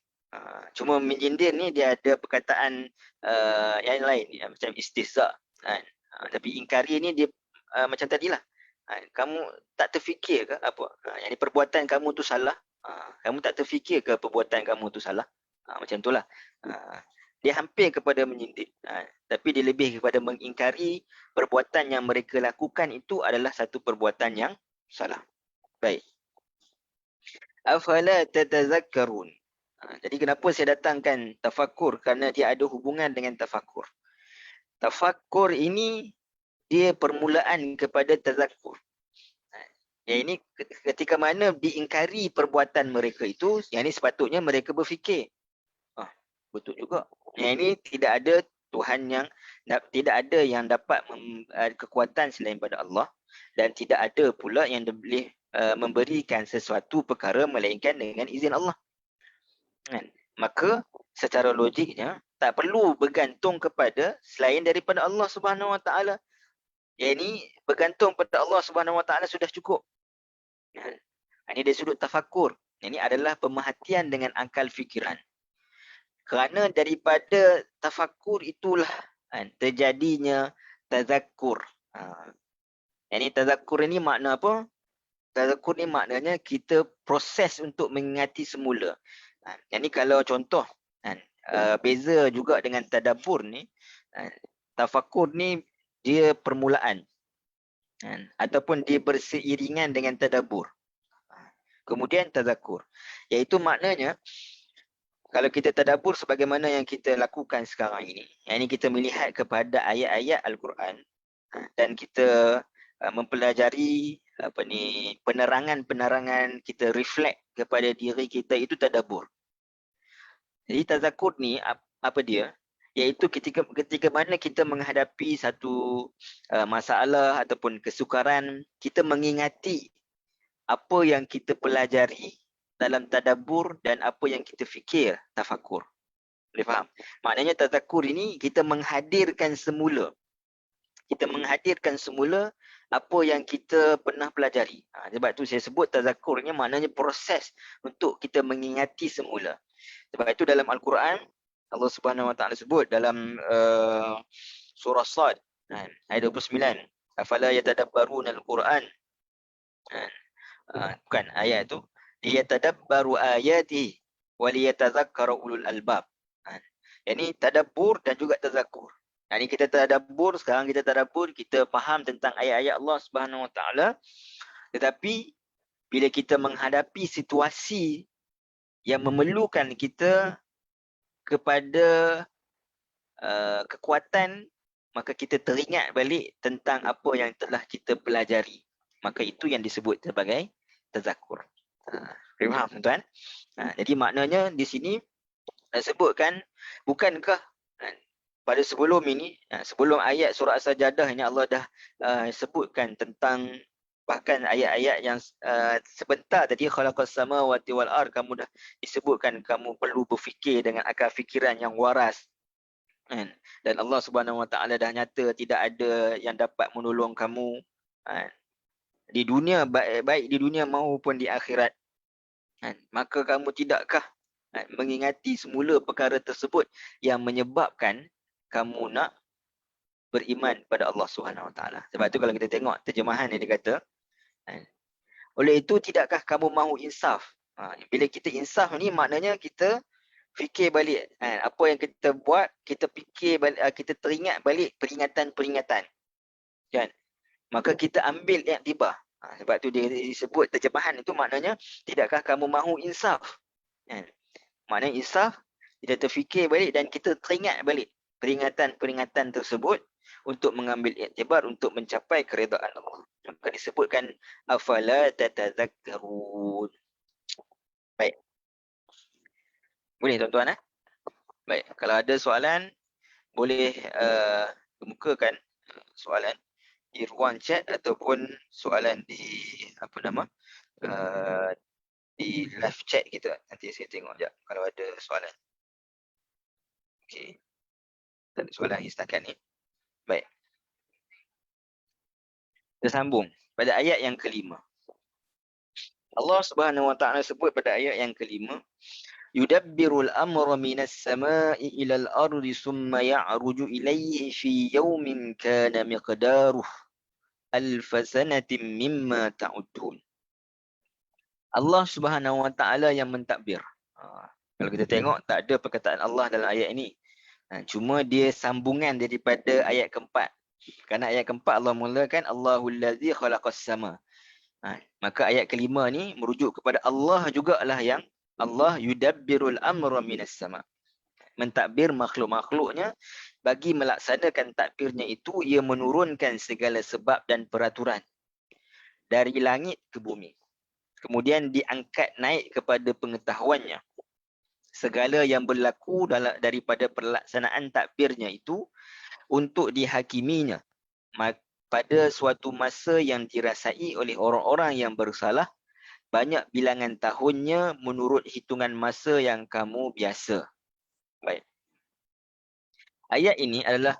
Cuma menyindir ni dia ada perkataan yang lain, macam istihza. Tapi ingkari ni dia macam tadilah. Kamu tak terfikir ke apa? Yang perbuatan kamu tu salah. Kamu tak terfikir ke perbuatan kamu tu salah? Macam itulah. Dia hampir kepada menyindir. Tapi dia lebih kepada mengingkari perbuatan yang mereka lakukan itu adalah satu perbuatan yang salah. Baik. Afala tatazakkarun. Jadi kenapa saya datangkan tafakkur? Kerana dia ada hubungan dengan tafakkur. Tafakkur ini dia permulaan kepada tazakkur. Yang ini ketika mana diingkari perbuatan mereka itu, yang ini sepatutnya mereka berfikir. Betul juga. Yang ini tidak ada Tuhan yang tidak ada yang dapat kekuatan selain pada Allah, dan tidak ada pula yang boleh memberikan sesuatu perkara melainkan dengan izin Allah. Maka secara logiknya tak perlu bergantung kepada selain daripada Allah Subhanahu Wa Taala. Yang ini bergantung pada Allah Subhanahu Wa Taala sudah cukup. Ini dari sudut tafakkur. Ini adalah pemerhatian dengan akal fikiran. Kerana daripada tafakkur itulah terjadinya tazakkur. Ini tazakkur ini makna apa? Tazakkur ni maknanya kita proses untuk mengingati semula. Ini kalau contoh, beza juga dengan tadabbur ni. Tafakkur ni dia permulaan. Ataupun dia berseiringan dengan tadabbur. Kemudian tazakkur. Iaitu maknanya, kalau kita tadabbur sebagaimana yang kita lakukan sekarang ini. Yang ini kita melihat kepada ayat-ayat Al-Quran. Dan kita mempelajari penerangan-penerangan, kita reflect kepada diri kita, itu tadabbur. Jadi tazakkur ni apa dia? Iaitu ketika mana kita menghadapi satu masalah ataupun kesukaran, kita mengingati apa yang kita pelajari dalam tadabbur dan apa yang kita fikir tafakkur. Boleh faham? Maknanya tazakkur ini kita menghadirkan semula. Kita menghadirkan semula apa yang kita pernah pelajari. Sebab tu saya sebut tazakkurnya maknanya proses untuk kita mengingati semula. Sebab itu dalam Al-Quran, Allah Subhanahu Wa Taala sebut dalam surah Sad, ayat 29. Afala yatadabbaruna al-Quran. Bukan ayat tu. Liyatadabbaru ayatihi wa liyatadhakkara ulul albab. Ini tadabbur dan juga tazakkur. Ini kita tadabbur, sekarang kita tadabbur, kita faham tentang ayat-ayat Allah Subhanahu Wa Taala. Tetapi bila kita menghadapi situasi yang memerlukan kita kepada kekuatan, maka kita teringat balik tentang apa yang telah kita pelajari. Maka itu yang disebut sebagai tazakkur. Faham tuan-tuan? Jadi maknanya di sini sebutkan, bukankah pada sebelum ini, sebelum ayat surah As-Sajdah ini Allah dah sebutkan tentang bahkan ayat-ayat yang sebentar tadi, khalaqas samawati wal ard, kamu dah disebutkan kamu perlu berfikir dengan akal fikiran yang waras. Dan Allah Subhanahu Wa Taala dah nyata tidak ada yang dapat menolong kamu di dunia, baik di dunia maupun di akhirat. Maka kamu tidakkah mengingati semula perkara tersebut yang menyebabkan kamu nak beriman pada Allah Subhanahu Wa Taala. Sebab tu kalau kita tengok terjemahan yang dia kata, oleh itu tidakkah kamu mahu insaf? Bila kita insaf ni maknanya kita fikir balik apa yang kita buat, kita fikir balik, kita teringat balik peringatan-peringatan. Kan? Maka kita ambil iktibar. Sebab tu dia disebut terjemahan itu maknanya tidakkah kamu mahu insaf? Maknanya insaf, kita terfikir balik dan kita teringat balik peringatan-peringatan tersebut untuk mengambil iktibar untuk mencapai keredaan Allah. Maka disebutkan afala tatadzakkarun. Baik. Boleh tuan-tuan Baik, kalau ada soalan boleh kemukakan soalan di ruang chat ataupun soalan di di live chat kita. Nanti saya tengok sekejap kalau ada soalan. Okey. Tak ada soalan setakat ni. Baik. Kita sambung pada ayat yang kelima. Allah Subhanahu Wa Taala sebut pada ayat yang kelima, yudabbirul amra minas sama'i ilal ardi summa ya'ruju ilayhi fi yawmin kana miqdaruh alf sanatin mimma ta'udun. Allah Subhanahu Wa Taala yang mentadbir. Kalau kita tengok tak ada perkataan Allah dalam ayat ini. Cuma dia sambungan daripada ayat keempat. Kerana ayat keempat Allah mulakan Allahul ladzi khalaqas sama. Maka ayat kelima ni merujuk kepada Allah jugalah yang Allah yudabbirul amra minas sama. Mentadbir makhluk-makhluknya bagi melaksanakan takbirnya itu ia menurunkan segala sebab dan peraturan dari langit ke bumi. Kemudian diangkat naik kepada pengetahuannya segala yang berlaku daripada pelaksanaan takbirnya itu untuk dihakiminya pada suatu masa yang dirasai oleh orang-orang yang bersalah banyak bilangan tahunnya menurut hitungan masa yang kamu biasa. Baik. Ayat ini adalah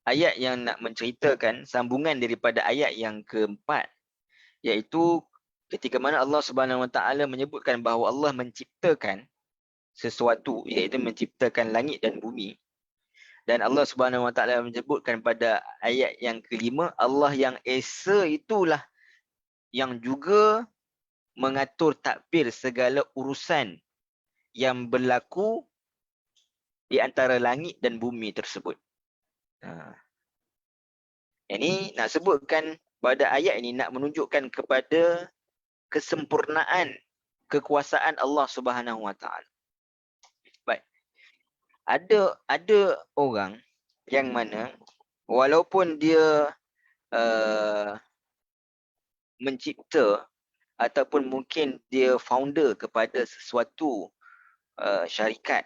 ayat yang nak menceritakan sambungan daripada ayat yang keempat, iaitu ketika mana Allah Subhanahu Wa Taala menyebutkan bahawa Allah menciptakan sesuatu, iaitu menciptakan langit dan bumi. Dan Allah Subhanahu Wa Taala menyebutkan pada ayat yang kelima, Allah yang Esa itulah yang juga mengatur takbir segala urusan yang berlaku di antara langit dan bumi tersebut. Ini nak sebutkan pada ayat ini nak menunjukkan kepada kesempurnaan kekuasaan Allah Subhanahu Wa Taala. Baik. Ada orang yang mana walaupun dia mencipta ataupun mungkin dia founder kepada sesuatu syarikat,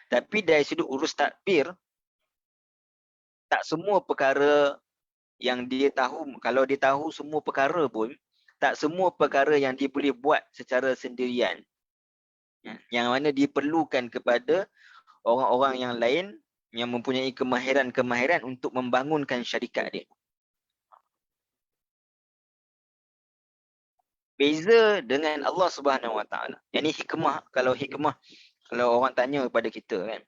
tapi dari sudut urus takbir tak semua perkara yang dia tahu, kalau dia tahu semua perkara pun tak semua perkara yang dia boleh buat secara sendirian, yang mana diperlukan kepada orang-orang yang lain yang mempunyai kemahiran-kemahiran untuk membangunkan syarikat dia. Beza dengan Allah Subhanahu Wa Taala. Yang ni hikmah, kalau orang tanya kepada kita kan,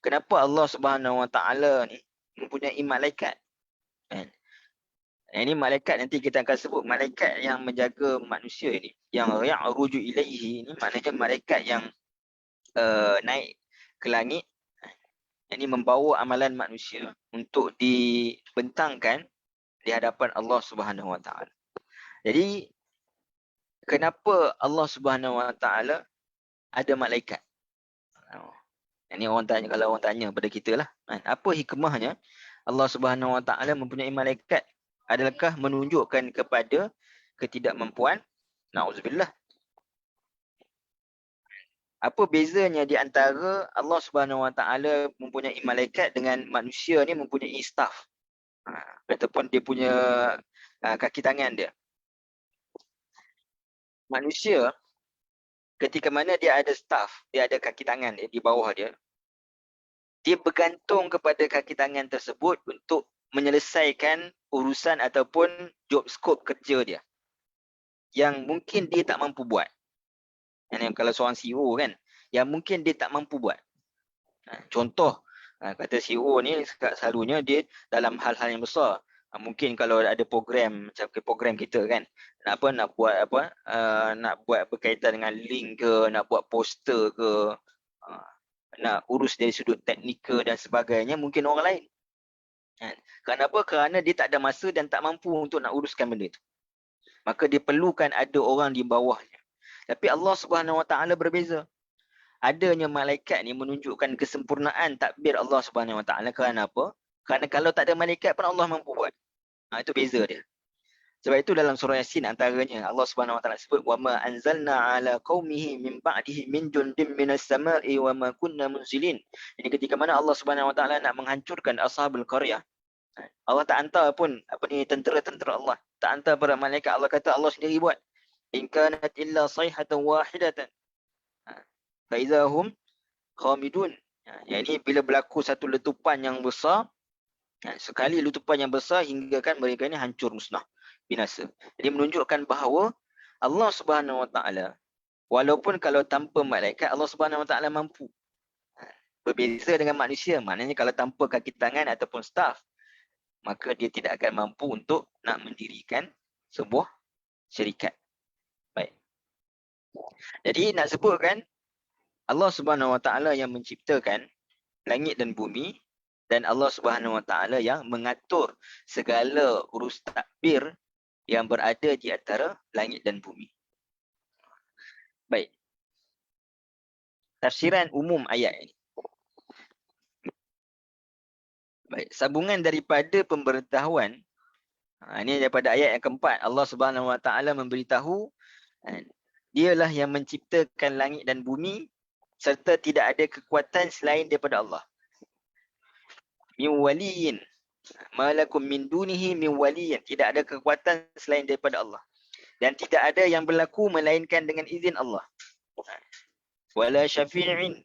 kenapa Allah Subhanahu Wa Taala ni mempunyai malaikat? Kan? Ini malaikat nanti kita akan sebut malaikat yang menjaga manusia ini. Yang ya'ruju ilaihi ini maknanya malaikat yang naik ke langit. Ini membawa amalan manusia untuk dibentangkan di hadapan Allah Subhanahu Wa Taala. Jadi kenapa Allah Subhanahu Wa Taala ada malaikat? Ini orang tanya, kalau orang tanya pada kita lah, apa hikmahnya Allah Subhanahu Wa Taala mempunyai malaikat? Adakah menunjukkan kepada ketidakmampuan? Nauzubillah. Apa bezanya di antara Allah Subhanahu Wa Taala mempunyai malaikat dengan manusia ni mempunyai staf? Ataupun dia punya kaki tangan dia. Manusia ketika mana dia ada staf, dia ada kaki tangan dia di bawah dia, dia bergantung kepada kaki tangan tersebut untuk menyelesaikan urusan ataupun job scope kerja dia yang mungkin dia tak mampu buat. Yang kalau seorang CEO kan, yang mungkin dia tak mampu buat. Contoh, kata CEO ni selalunya dia dalam hal-hal yang besar. Mungkin kalau ada program macam program kita kan, nak buat berkaitan dengan link ke, nak buat poster ke, nak urus dari sudut teknikal dan sebagainya, mungkin orang lain. Kenapa? Kerana dia tak ada masa dan tak mampu untuk nak uruskan benda itu. Maka dia perlukan ada orang di bawahnya. Tapi Allah Subhanahu Wa Taala berbeza. Adanya malaikat ni menunjukkan kesempurnaan takbir Allah Subhanahu Wa Taala. Kerana apa? Kerana kalau tak ada malaikat pun Allah mampu buat. Itu beza dia. Sebab itu dalam surah Yasin antaranya Allah Subhanahu Wa Taala sebut wa ma anzalna ala qaumihi min ba'dihi min jundin minas sama'i wa ma kunna munzilin. Ini ketika mana Allah Subhanahu Wa Taala nak menghancurkan ashabul qaryah. Allah tak hantar pun tentera-tentera Allah. Tak hantar para malaikat. Allah kata Allah sendiri buat. In kanat illa sayhatan wahidatan. Faiza hum khamidun. Yang ini bila berlaku satu letupan yang besar, sekali letupan yang besar hingga kan mereka ini hancur musnah, binasa. Jadi menunjukkan bahawa Allah Subhanahu Wa Taala walaupun kalau tanpa malaikat Allah Subhanahu Wa Taala mampu. Berbeza dengan manusia, maknanya kalau tanpa kaki tangan ataupun staf, maka dia tidak akan mampu untuk nak mendirikan sebuah syarikat. Baik. Jadi nak sebutkan Allah Subhanahu Wa Taala yang menciptakan langit dan bumi dan Allah Subhanahu Wa Taala yang mengatur segala urus takbir yang berada di antara langit dan bumi. Baik. Tafsiran umum ayat ini. Baik, sambungan daripada pemberitahuan ini daripada ayat yang keempat. Allah Subhanahu Wa Taala memberitahu dialah yang menciptakan langit dan bumi serta tidak ada kekuatan selain daripada Allah. Min waliyin. Malakum min dunihi min waliyin. Tidak ada kekuatan selain daripada Allah. Dan tidak ada yang berlaku melainkan dengan izin Allah. Wala syafi'in.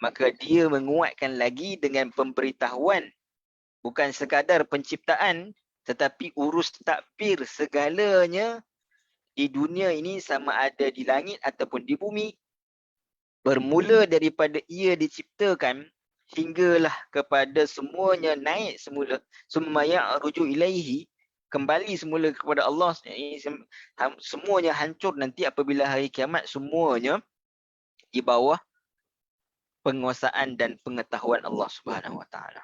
Maka dia menguatkan lagi dengan pemberitahuan. Bukan sekadar penciptaan, tetapi urus takbir segalanya di dunia ini sama ada di langit ataupun di bumi. Bermula daripada ia diciptakan hinggalah kepada semuanya naik semula. Summa rujuk ilaihi, kembali semula kepada Allah. Semuanya hancur nanti apabila hari kiamat, semuanya di bawah penguasaan dan pengetahuan Allah Subhanahu Wa Taala.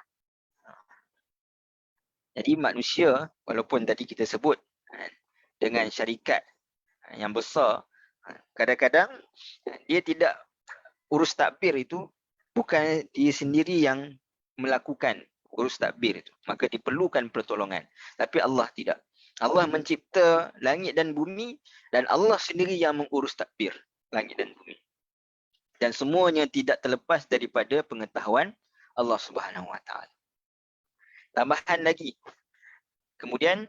Jadi manusia, walaupun tadi kita sebut dengan syarikat yang besar, kadang-kadang dia tidak urus takbir itu, bukan dia sendiri yang melakukan urus takbir itu. Maka diperlukan pertolongan. Tapi Allah tidak. Allah mencipta langit dan bumi dan Allah sendiri yang mengurus takbir langit dan bumi. Dan semuanya tidak terlepas daripada pengetahuan Allah Subhanahu Wa Taala. Tambahan lagi. Kemudian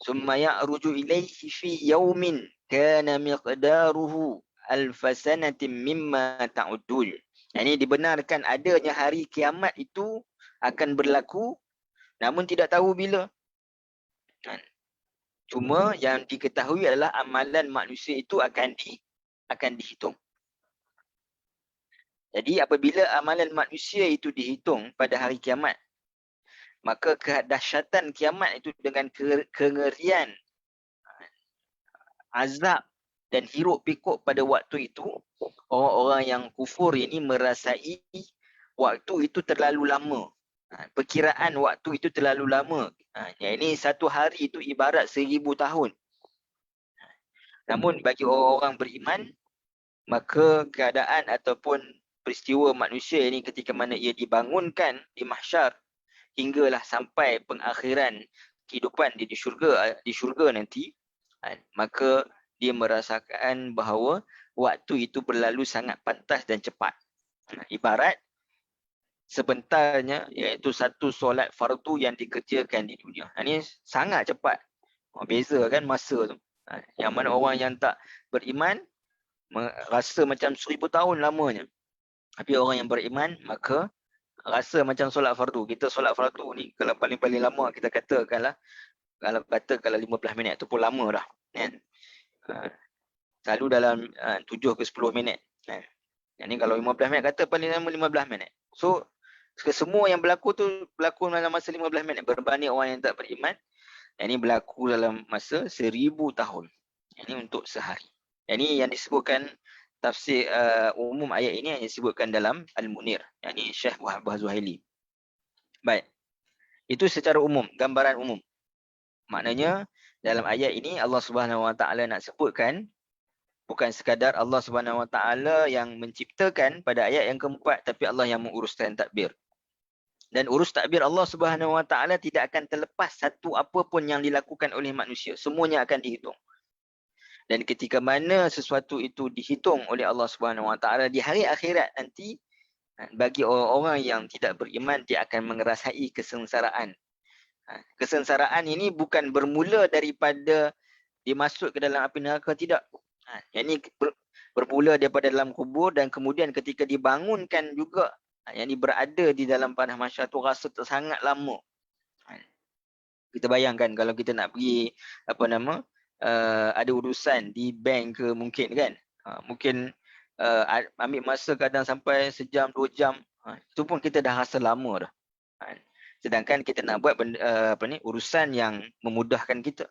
summa ya'ruju ilaihi fi yaumin kana miqdaruhu alfasanatin mimma ta'udul. Ini dibenarkan adanya hari kiamat itu akan berlaku, namun tidak tahu bila. Cuma yang diketahui adalah amalan manusia itu akan dihitung. Jadi apabila amalan manusia itu dihitung pada hari kiamat, maka kedahsyatan kiamat itu dengan kengerian, azab dan hiruk pikuk pada waktu itu, orang-orang yang kufur ini merasai waktu itu terlalu lama. Perkiraan waktu itu terlalu lama. Ini satu hari itu ibarat 1000 tahun. Namun bagi orang-orang beriman, maka keadaan ataupun peristiwa manusia ini ketika mana ia dibangunkan di mahsyar, hinggalah sampai pengakhiran kehidupan dia di syurga nanti, maka dia merasakan bahawa waktu itu berlalu sangat pantas dan cepat. Ibarat sebentarnya, iaitu satu solat fardu yang dikerjakan di dunia. Ini sangat cepat. Beza kan masa tu. Yang mana orang yang tak beriman rasa macam 1000 tahun lamanya. Tapi orang yang beriman maka rasa macam solat fardu. Kita solat fardu ni kalau paling-paling lama kita katakanlah, kalau 15 minit tu pun lama dah. Kan? Selalu dalam 7 ke 10 minit. Yang ni kalau 15 minit kata paling lama 15 minit. So semua yang berlaku tu berlaku dalam masa 15 minit berbanding orang yang tak beriman. Yang ni berlaku dalam masa 1000 tahun. Yang ni untuk sehari. Yang ni yang disebutkan tafsir umum ayat ini yang disebutkan dalam Al-Munir. Yang ni Syekh Wahbah Zuhaili. Baik. Itu secara umum, gambaran umum. Maknanya dalam ayat ini Allah Subhanahu Wa Taala nak sebutkan bukan sekadar Allah Subhanahu Wa Taala yang menciptakan pada ayat yang keempat, tapi Allah yang menguruskan takbir. Dan urus takbir Allah Subhanahu Wa Taala tidak akan terlepas satu apa pun yang dilakukan oleh manusia. Semuanya akan dihitung. Dan ketika mana sesuatu itu dihitung oleh Allah Subhanahu Wa Taala di hari akhirat nanti, bagi orang-orang yang tidak beriman, dia akan mengerasai kesengsaraan. Kesengsaraan ini bukan bermula daripada dimasuk ke dalam api neraka, tidak. Yang ini bermula daripada dalam kubur dan kemudian ketika dibangunkan juga, yang ini berada di dalam padang mahsyar tu rasa sangat lama. Kita bayangkan kalau kita nak pergi ada urusan di bank ke mungkin kan. Mungkin ambil masa kadang sampai sejam, 2 jam. Itu pun kita dah rasa lama dah. Sedangkan kita nak buat urusan yang memudahkan kita.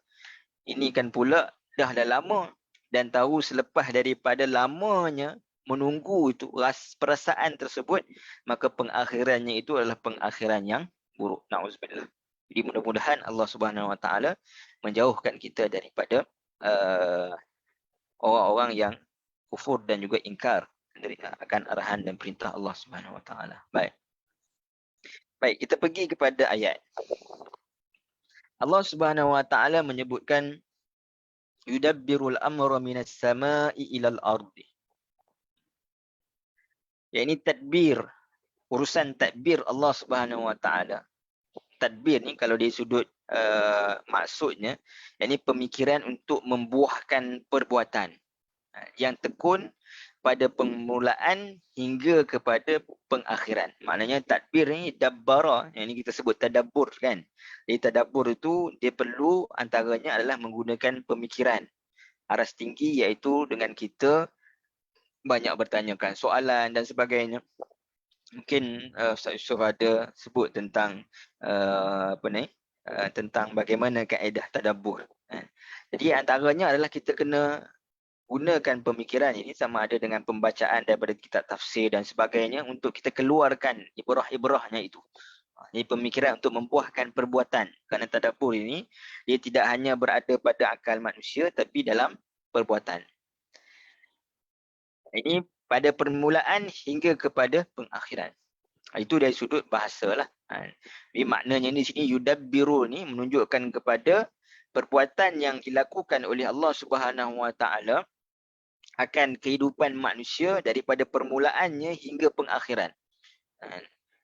Ini kan pula dah lama dan tahu selepas daripada lamanya menunggu itu perasaan tersebut, maka pengakhirannya itu adalah pengakhiran yang buruk. Na'udzubillah. Jadi mudah-mudahan Allah Subhanahu Wa Taala menjauhkan kita daripada orang-orang yang kufur dan juga ingkar akan arahan dan perintah Allah Subhanahu Wa Taala. Baik, kita pergi kepada ayat. Allah Subhanahu Wa Taala menyebutkan yudabbirul amra minas sama'i ilal ardi. Yang ini tadbir, urusan tadbir Allah Subhanahu Wa Taala. Tadbir ni kalau dari sudut maksudnya, yang ini pemikiran untuk membuahkan perbuatan yang tekun pada permulaan hingga kepada pengakhiran. Maknanya tadbir ni dabbara, yang ini kita sebut tadabbur kan. Jadi tadabbur itu dia perlu antaranya adalah menggunakan pemikiran aras tinggi, iaitu dengan kita banyak bertanyakan soalan dan sebagainya. Mungkin Ustaz Yusof ada sebut tentang tentang bagaimana kaedah tadabbur. Jadi antaranya adalah kita kena gunakan pemikiran ini sama ada dengan pembacaan daripada kitab tafsir dan sebagainya untuk kita keluarkan ibrah-ibrahnya itu. Ini pemikiran untuk membuahkan perbuatan. Kerana tadabbur ini dia tidak hanya berada pada akal manusia tapi dalam perbuatan. Ini pada permulaan hingga kepada pengakhiran. Itu dari sudut bahasa lah. Jadi maknanya di sini yudabbiru ni menunjukkan kepada perbuatan yang dilakukan oleh Allah Subhanahu Wa Taala akan kehidupan manusia daripada permulaannya hingga pengakhiran.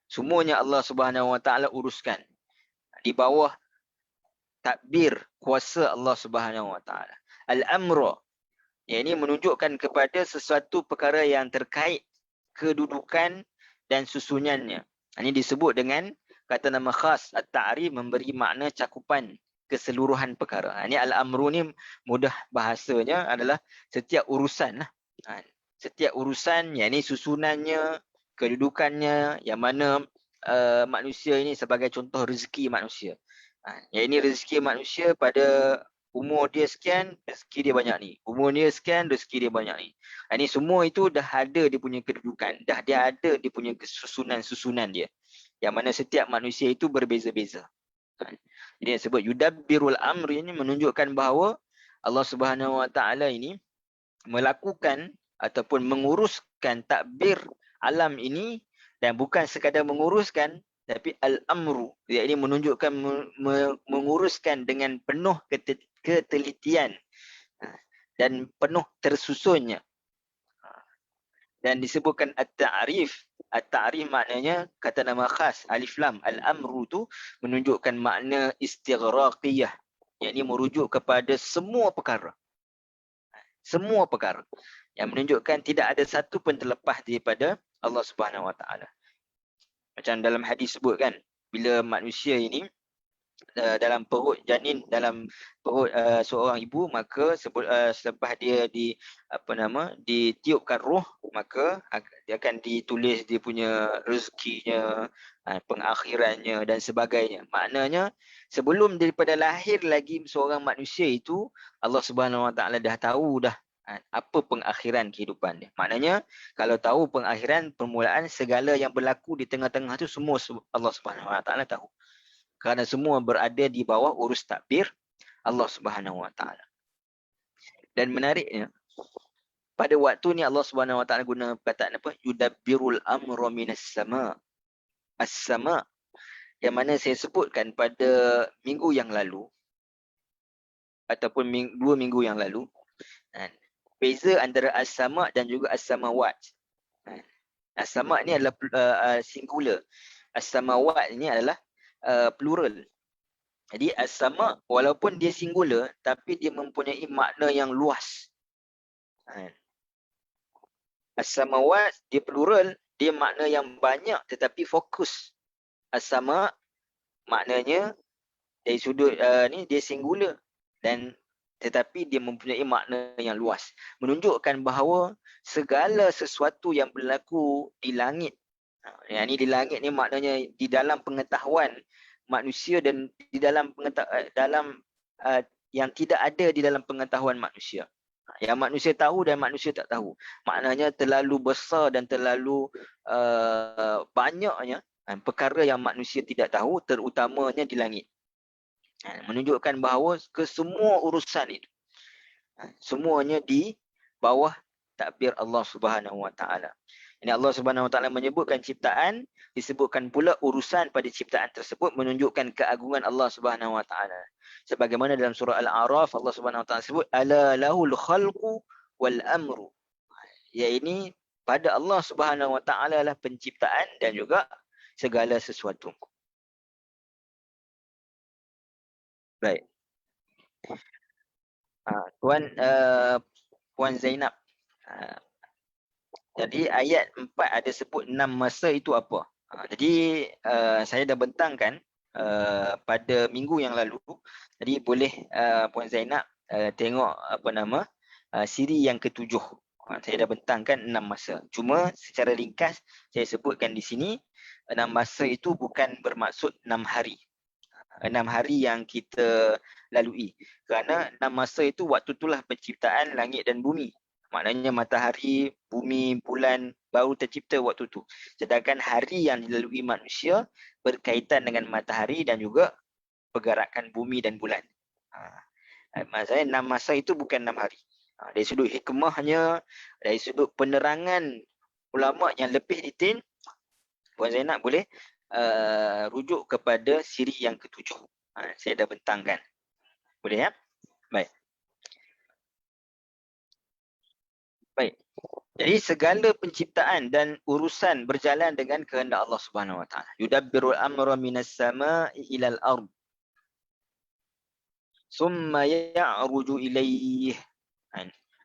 Semuanya Allah Subhanahu Wa Taala uruskan di bawah takbir kuasa Allah Subhanahu Wa Taala. Al-amra, yang ini menunjukkan kepada sesuatu perkara yang terkait kedudukan dan susunannya. Ini disebut dengan kata nama khas at-ta'rif, memberi makna cakupan keseluruhan perkara. Ini al-amru ni mudah bahasanya adalah setiap urusan lah. Setiap urusan, yang ini susunannya, kedudukannya, yang mana manusia ini sebagai contoh rezeki manusia. Yang ini rezeki manusia pada umur dia sekian, rezeki dia banyak ni. Umur dia sekian, rezeki dia banyak ni. Ini semua itu dah ada dia punya kedudukan. Dah dia ada dia punya susunan-susunan dia. Yang mana setiap manusia itu berbeza-beza. Jadi yang sebut yudabbirul amri ini menunjukkan bahawa Allah Subhanahu Wa Taala ini melakukan ataupun menguruskan takbir alam ini, dan bukan sekadar menguruskan tapi al-amru, ia ini menunjukkan menguruskan dengan penuh ketelitian dan penuh tersusunnya. Dan disebutkan at-ta'rif. At-ta'rif maknanya kata nama khas, alif lam. Al-amru tu menunjukkan makna istighraqiyah, yakni merujuk kepada semua perkara. Semua perkara. Yang menunjukkan tidak ada satu pun terlepas daripada Allah Subhanahu Wa Taala. Macam dalam hadis sebut kan, bila manusia ini dalam perut janin, dalam perut seorang ibu, maka selepas dia ditiupkan roh, maka dia akan ditulis dia punya rezekinya, pengakhirannya dan sebagainya. Maknanya sebelum daripada lahir lagi seorang manusia itu, Allah Subhanahu Wa Taala dah tahu dah apa pengakhiran kehidupan dia. Maknanya kalau tahu pengakhiran, permulaan segala yang berlaku di tengah-tengah tu semua Allah Subhanahu Wa Taala tahu. Kerana semua berada di bawah urus takbir Allah Subhanahu Wa Taala. Dan menariknya, pada waktu ni Allah Subhanahu Wa Taala guna perkataan apa? Yudabbirul amra minas sama. As-sama, yang mana saya sebutkan pada minggu yang lalu ataupun 2 minggu yang lalu. Beza antara as-sama dan juga as-samawat. As-sama ni adalah singular. As-samawat ni adalah plural. Jadi as-sama walaupun dia singular tapi dia mempunyai makna yang luas. As-samawat dia plural, dia makna yang banyak tetapi fokus. As-sama maknanya dari sudut ni dia singular dan tetapi dia mempunyai makna yang luas, menunjukkan bahawa segala sesuatu yang berlaku di langit, yang ni di langit ni maknanya di dalam pengetahuan manusia dan di dalam yang tidak ada di dalam pengetahuan manusia. Yang manusia tahu dan manusia tak tahu. Maknanya terlalu besar dan terlalu banyaknya perkara yang manusia tidak tahu, terutamanya di langit. Menunjukkan bahawa kesemua urusan itu semuanya di bawah takbir Allah Subhanahu Wa Taala. Ini Allah Subhanahu Wa Taala menyebutkan ciptaan, disebutkan pula urusan pada ciptaan tersebut, menunjukkan keagungan Allah Subhanahu Wa Taala. Sebagaimana dalam surah Al-A'raf Allah Subhanahu Wa Taala sebut ala lahul khalqu wal amru. Ya, ini pada Allah Subhanahu Wa Taala lah penciptaan dan juga segala sesuatu. Baik. Puan Zainab. Jadi ayat 4 ada sebut 6 masa itu apa? Jadi saya dah bentangkan pada minggu yang lalu. Jadi boleh Puan Zainab tengok siri yang ke-7. Saya dah bentangkan 6 masa. Cuma secara ringkas saya sebutkan di sini 6 masa itu bukan bermaksud 6 hari. 6 hari yang kita lalui. Kerana 6 masa itu waktu itulah penciptaan langit dan bumi. Maknanya matahari, bumi, bulan baru tercipta waktu itu. Sedangkan hari yang dilalui manusia berkaitan dengan matahari dan juga pergerakan bumi dan bulan. Maksudnya 6 masa itu bukan 6 hari. Dari sudut hikmahnya, dari sudut penerangan ulama yang lebih detail, Puan Zainab boleh rujuk kepada siri yang ke-7. Saya dah bentangkan. Boleh ya? Baik. Baik. Jadi segala penciptaan dan urusan berjalan dengan kehendak Allah Subhanahu Wa Taala. Yudabbirul amra minas sama'i ilal ard. Summa ya'ruju ilaih.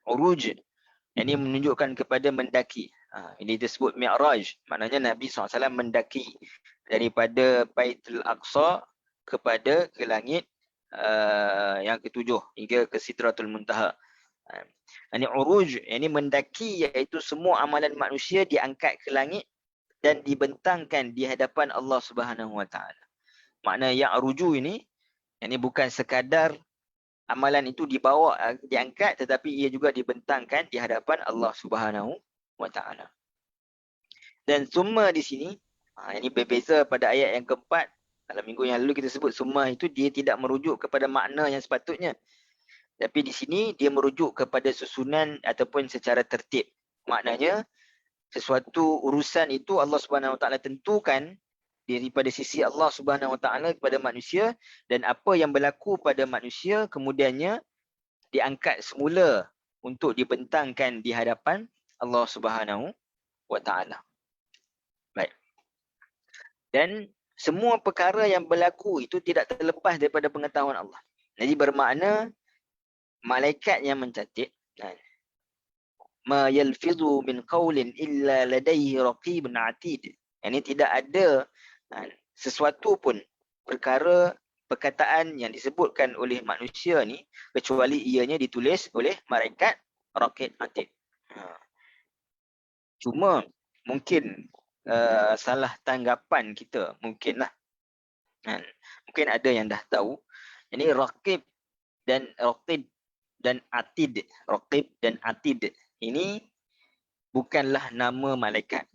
Uruj. Ini menunjukkan kepada mendaki. Ini disebut Mi'raj. Maknanya Nabi SAW mendaki daripada Baitul Aqsa kepada ke langit yang ke-7 hingga ke Sidratul Muntaha. Ini uruj, ini mendaki, iaitu semua amalan manusia diangkat ke langit dan dibentangkan di hadapan Allah Subhanahu Wa Taala. Makna ya'ruju ini bukan sekadar amalan itu dibawa, diangkat, tetapi ia juga dibentangkan di hadapan Allah Subhanahu Wa Taala. Dan summa di sini, ini berbeza pada ayat yang keempat. Dalam minggu yang lalu kita sebut summa itu dia tidak merujuk kepada makna yang sepatutnya. Tapi di sini dia merujuk kepada susunan ataupun secara tertib. Maknanya sesuatu urusan itu Allah Subhanahu Wa Taala tentukan daripada sisi Allah Subhanahu Wa Taala kepada manusia, dan apa yang berlaku pada manusia kemudiannya diangkat semula untuk dibentangkan di hadapan Allah Subhanahu Wa Taala. Baik. Dan semua perkara yang berlaku itu tidak terlepas daripada pengetahuan Allah. Jadi bermakna malaikat yang mencatat, ma yalfidhu min qawlin illa ladaihi raqibun atid. Ini tidak ada sesuatu pun perkara perkataan yang disebutkan oleh manusia ni kecuali ianya ditulis oleh malaikat raqib atid. Cuma mungkin salah tanggapan kita mungkinlah. Mungkin ada yang dah tahu. Ini raqib dan raqib dan atid. Raqib dan atid ini bukanlah nama malaikat.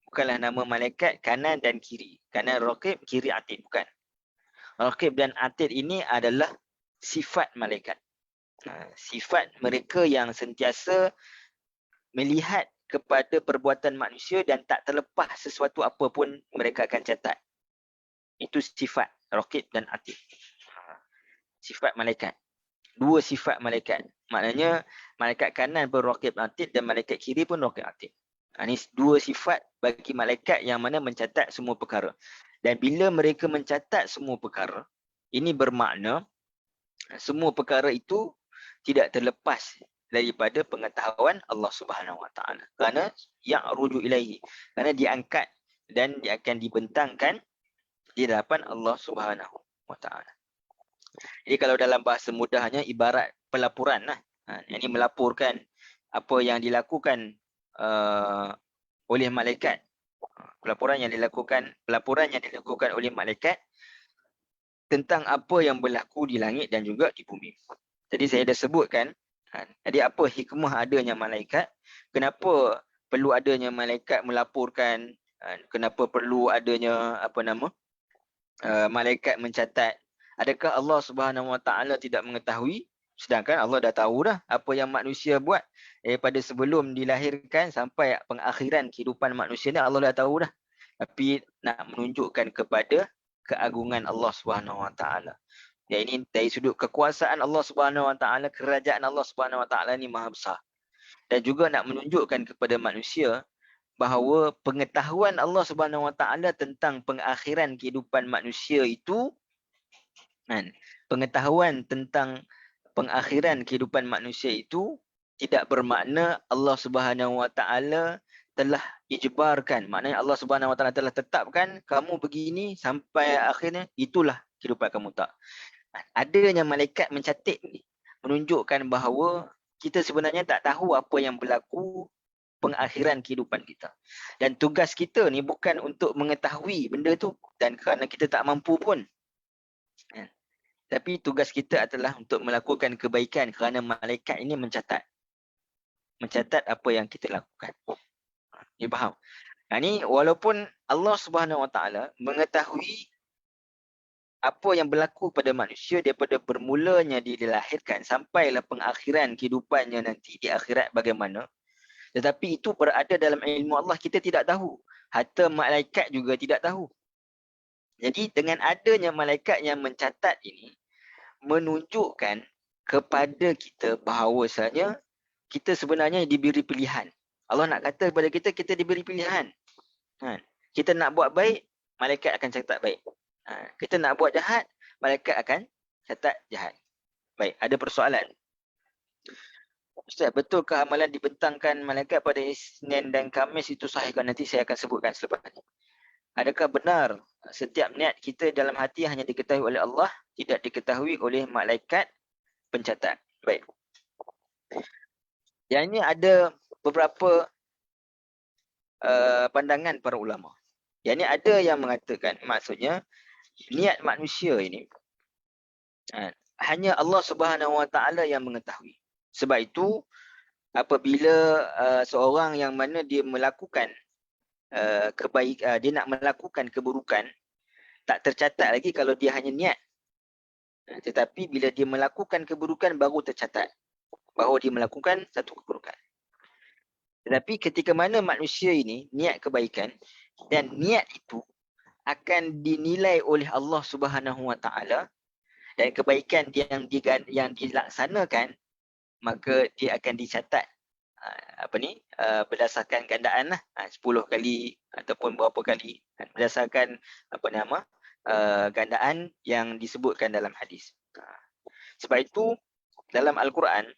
Bukanlah nama malaikat kanan dan kiri. Kanan raqib, kiri atid. Bukan. Raqib dan atid ini adalah sifat malaikat. Sifat mereka yang sentiasa melihat kepada perbuatan manusia dan tak terlepas sesuatu apa pun mereka akan catat. Itu sifat raqib dan atid. Sifat malaikat. Dua sifat malaikat. Maknanya malaikat kanan pun raqib atid dan malaikat kiri pun raqib atid. Ini dua sifat bagi malaikat yang mana mencatat semua perkara. Dan bila mereka mencatat semua perkara, ini bermakna semua perkara itu tidak terlepas daripada pengetahuan Allah Subhanahu Wa Taala. Kerana ya'ruju ilaihi, kerana diangkat dan dia akan dibentangkan di hadapan Allah Subhanahu Wa Taala. Jadi kalau dalam bahasa mudahnya ibarat pelaporan lah. Ini melaporkan apa yang dilakukan oleh malaikat. Pelaporan yang dilakukan oleh malaikat tentang apa yang berlaku di langit dan juga di bumi. Jadi saya dah sebutkan, jadi apa hikmah adanya malaikat, kenapa perlu adanya malaikat melaporkan, kenapa perlu adanya malaikat mencatat. Adakah Allah Subhanahu Wa Taala tidak mengetahui? Sedangkan Allah dah tahu dah apa yang manusia buat daripada sebelum dilahirkan sampai pengakhiran kehidupan manusia ni, Allah dah tahu dah. Tapi nak menunjukkan kepada keagungan Allah Subhanahu Wa Taala. Ya, ini dari sudut kekuasaan Allah Subhanahu Wa Taala, kerajaan Allah Subhanahu Wa Taala ni maha besar. Dan juga nak menunjukkan kepada manusia bahawa pengetahuan Allah Subhanahu Wa Taala tentang pengakhiran kehidupan manusia itu, pengetahuan tentang pengakhiran kehidupan manusia itu tidak bermakna Allah Subhanahu Wa Taala telah ijbarkan. Maknanya Allah Subhanahu Wa Taala telah tetapkan kamu begini sampai akhirnya itulah kehidupan kamu, tak. Adanya malaikat mencatat ni menunjukkan bahawa kita sebenarnya tak tahu apa yang berlaku pengakhiran kehidupan kita. Dan tugas kita ni bukan untuk mengetahui benda tu, dan kerana kita tak mampu pun. Tapi tugas kita adalah untuk melakukan kebaikan kerana malaikat ini mencatat. Mencatat apa yang kita lakukan. Dia faham? Ini walaupun Allah Subhanahu Wa Taala mengetahui apa yang berlaku pada manusia daripada bermulanya dia dilahirkan sampailah pengakhiran kehidupannya nanti di akhirat bagaimana. Tetapi itu berada dalam ilmu Allah, kita tidak tahu. Hatta malaikat juga tidak tahu. Jadi dengan adanya malaikat yang mencatat ini menunjukkan kepada kita bahawasanya kita sebenarnya diberi pilihan. Allah nak kata kepada kita, kita diberi pilihan. Kita nak buat baik, malaikat akan catat baik. Kita nak buat jahat, malaikat akan catat jahat. Baik, ada persoalan. Ustaz, betulkah amalan dibentangkan malaikat pada Isnin dan Khamis itu sahihkan? Nanti saya akan sebutkan selepas ini. Adakah benar setiap niat kita dalam hati hanya diketahui oleh Allah, tidak diketahui oleh malaikat pencatat? Baik. Yang ini ada beberapa pandangan para ulama. Yang ini ada yang mengatakan, maksudnya niat manusia ini hanya Allah Subhanahu Wa Taala yang mengetahui. Sebab itu apabila seorang yang mana dia melakukan dia nak melakukan keburukan, tak tercatat lagi kalau dia hanya niat. Tetapi bila dia melakukan keburukan baru tercatat bahawa dia melakukan satu keburukan. Tetapi ketika mana manusia ini niat kebaikan, dan niat itu akan dinilai oleh Allah Subhanahu Wa Taala, dan kebaikan yang dilaksanakan, maka dia akan dicatat berdasarkan gandaan lah, 10 kali ataupun berapa kali, berdasarkan gandaan yang disebutkan dalam hadis. Sebab itu dalam Al-Quran,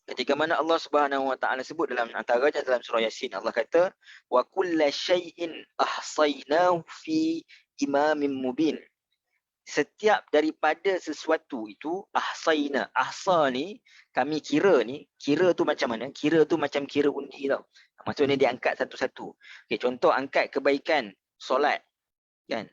ketika mana Allah Subhanahu Wa Taala sebut dalam antaranya dalam surah Yasin, Allah kata wa kulla syai'in ahsaynahu fi imamin mubin. setiap daripada sesuatu itu ahsaina. Ahsa ni kami kira ni, kira tu macam mana? Kira tu macam kira undi tau. Maksudnya dia angkat satu-satu. Okay, contoh angkat kebaikan solat kan.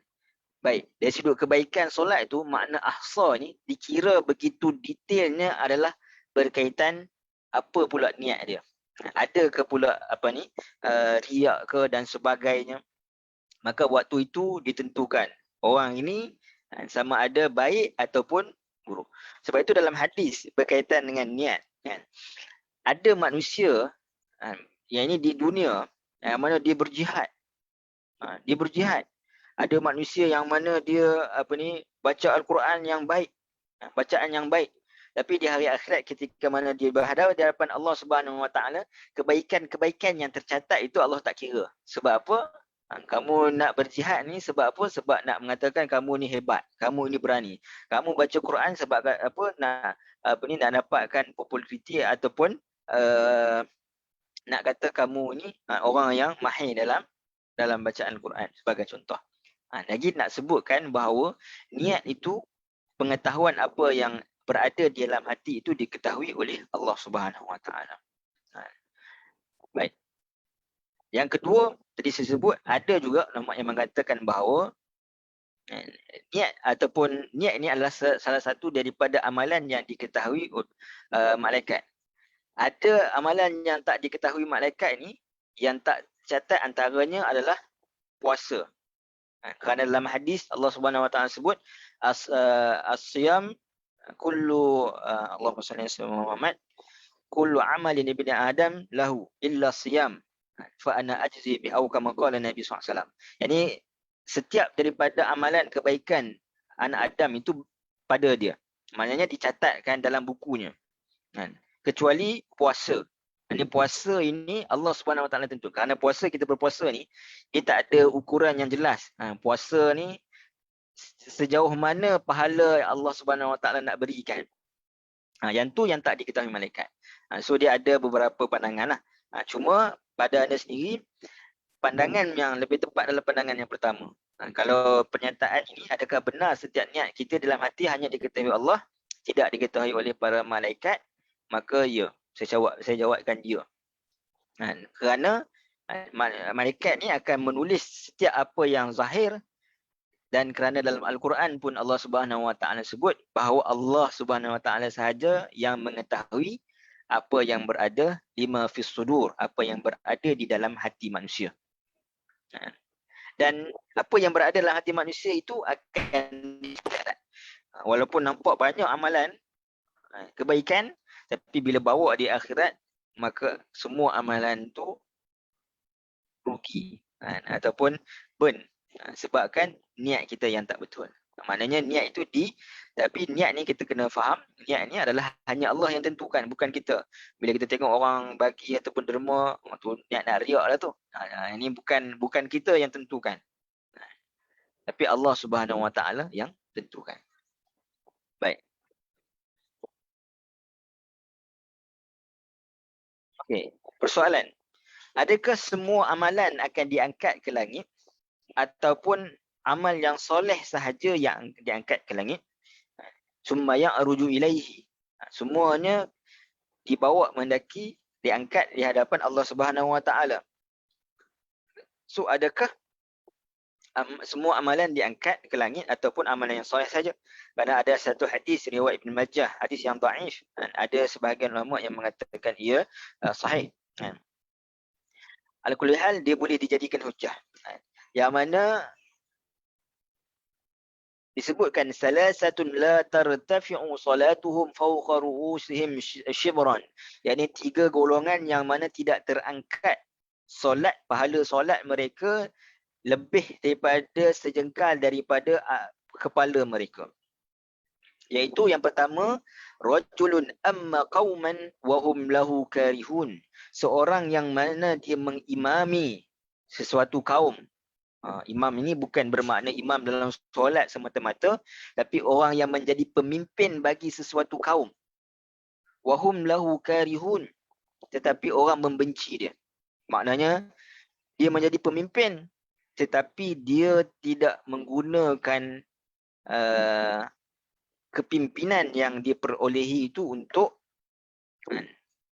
Baik, dari sudut kebaikan solat tu makna ahsa ni dikira begitu detailnya adalah berkaitan apa pula niat dia. Ada ke pula apa ni riak ke dan sebagainya. Maka waktu itu ditentukan orang ini sama ada baik ataupun buruk. Sebab itu dalam hadis berkaitan dengan niat kan. Ada manusia yang ini di dunia yang mana dia berjihad. Dia berjihad. Ada manusia yang mana dia baca Al-Quran yang baik, bacaan yang baik. Tapi di hari akhirat ketika mana dia berhadapan di hadapan Allah Subhanahu Wa Taala, kebaikan-kebaikan yang tercatat itu Allah tak kira. Sebab apa? Kamu nak berjihad ni sebab apa? Sebab nak mengatakan kamu ni hebat, kamu ni berani. Kamu baca Quran sebab apa? Nak dapatkan populariti ataupun nak kata kamu ni orang yang mahir dalam bacaan Quran sebagai contoh. Lagi nak sebutkan bahawa niat itu pengetahuan apa yang berada di dalam hati itu diketahui oleh Allah Subhanahu Wa Taala. Baik. Yang kedua, tadi saya sebut ada juga ulama yang mengatakan bahawa niat ataupun niat ini adalah salah satu daripada amalan yang diketahui malaikat. Ada amalan yang tak diketahui malaikat ini yang tak catat antaranya adalah puasa. Kerana dalam hadis Allah Subhanahu Wa Taala sebut as-siyam kullu Allahumma salli ala Muhammad kullu amalin ibni Adam lahu illa siyam fa ana ajzi bi au kama qala Nabi SAW. Yani setiap daripada amalan kebaikan anak Adam itu pada dia. Maknanya dicatatkan dalam bukunya. Kecuali puasa. Ini puasa ini Allah Subhanahu Wa Taala tentu. Kerana puasa kita berpuasa ni dia tak ada ukuran yang jelas. Puasa ni sejauh mana pahala Allah Subhanahu Wa Taala nak berikan. Yang tu yang tak diketahui malaikat. So dia ada beberapa pandangan lah. Cuma pada anda sendiri pandangan yang lebih tepat adalah pandangan yang pertama. Kalau pernyataan ini adakah benar setiap niat kita dalam hati hanya diketahui Allah, tidak diketahui oleh para malaikat, maka ya. Saya jawabkan ya. Kerana malaikat ni akan menulis setiap apa yang zahir dan kerana dalam Al-Quran pun Allah Subhanahu Wa Taala sebut bahawa Allah Subhanahu Wa Taala sahaja yang mengetahui apa yang berada lima fis sudur, apa yang berada di dalam hati manusia. Dan apa yang berada dalam hati manusia itu akan dicatat. Walaupun nampak banyak amalan kebaikan, tapi bila bawa di akhirat, maka semua amalan tu rugi ataupun burn sebabkan niat kita yang tak betul. Maknanya niat itu tapi niat ni kita kena faham, niat ni adalah hanya Allah yang tentukan, bukan kita. Bila kita tengok orang bagi ataupun derma, tu niat nak riak lah tu. Ini bukan kita yang tentukan. Tapi Allah Subhanahu Wa Taala yang tentukan. Baik. Okey, persoalan. Adakah semua amalan akan diangkat ke langit ataupun amal yang soleh sahaja yang diangkat ke langit? Summa ya'ruju ilaihi. Semuanya dibawa mendaki, diangkat di hadapan Allah Subhanahu Wa Taala. So adakah semua amalan diangkat ke langit ataupun amalan yang soleh saja? Kerana ada satu hadis riwayat Ibn Majah, hadis yang dhaif. Ada sebahagian ulama yang mengatakan ia sahih. Ala kulli hal dia boleh dijadikan hujah. Yang mana disebutkan salasatun la tartafi'u salatuhum fawqa ru'usihim shibran. Yani 3 golongan yang mana tidak terangkat pahala solat mereka lebih daripada sejengkal daripada kepala mereka. Iaitu yang pertama, rajulun amma qauman wa hum lahu karihun. Seorang yang mana dia mengimami sesuatu kaum. Imam ini bukan bermakna imam dalam solat semata-mata, tapi orang yang menjadi pemimpin bagi sesuatu kaum. Wa hum lahu karihun. Tetapi orang membenci dia. Maknanya dia menjadi pemimpin tetapi dia tidak menggunakan kepimpinan yang diperolehi itu untuk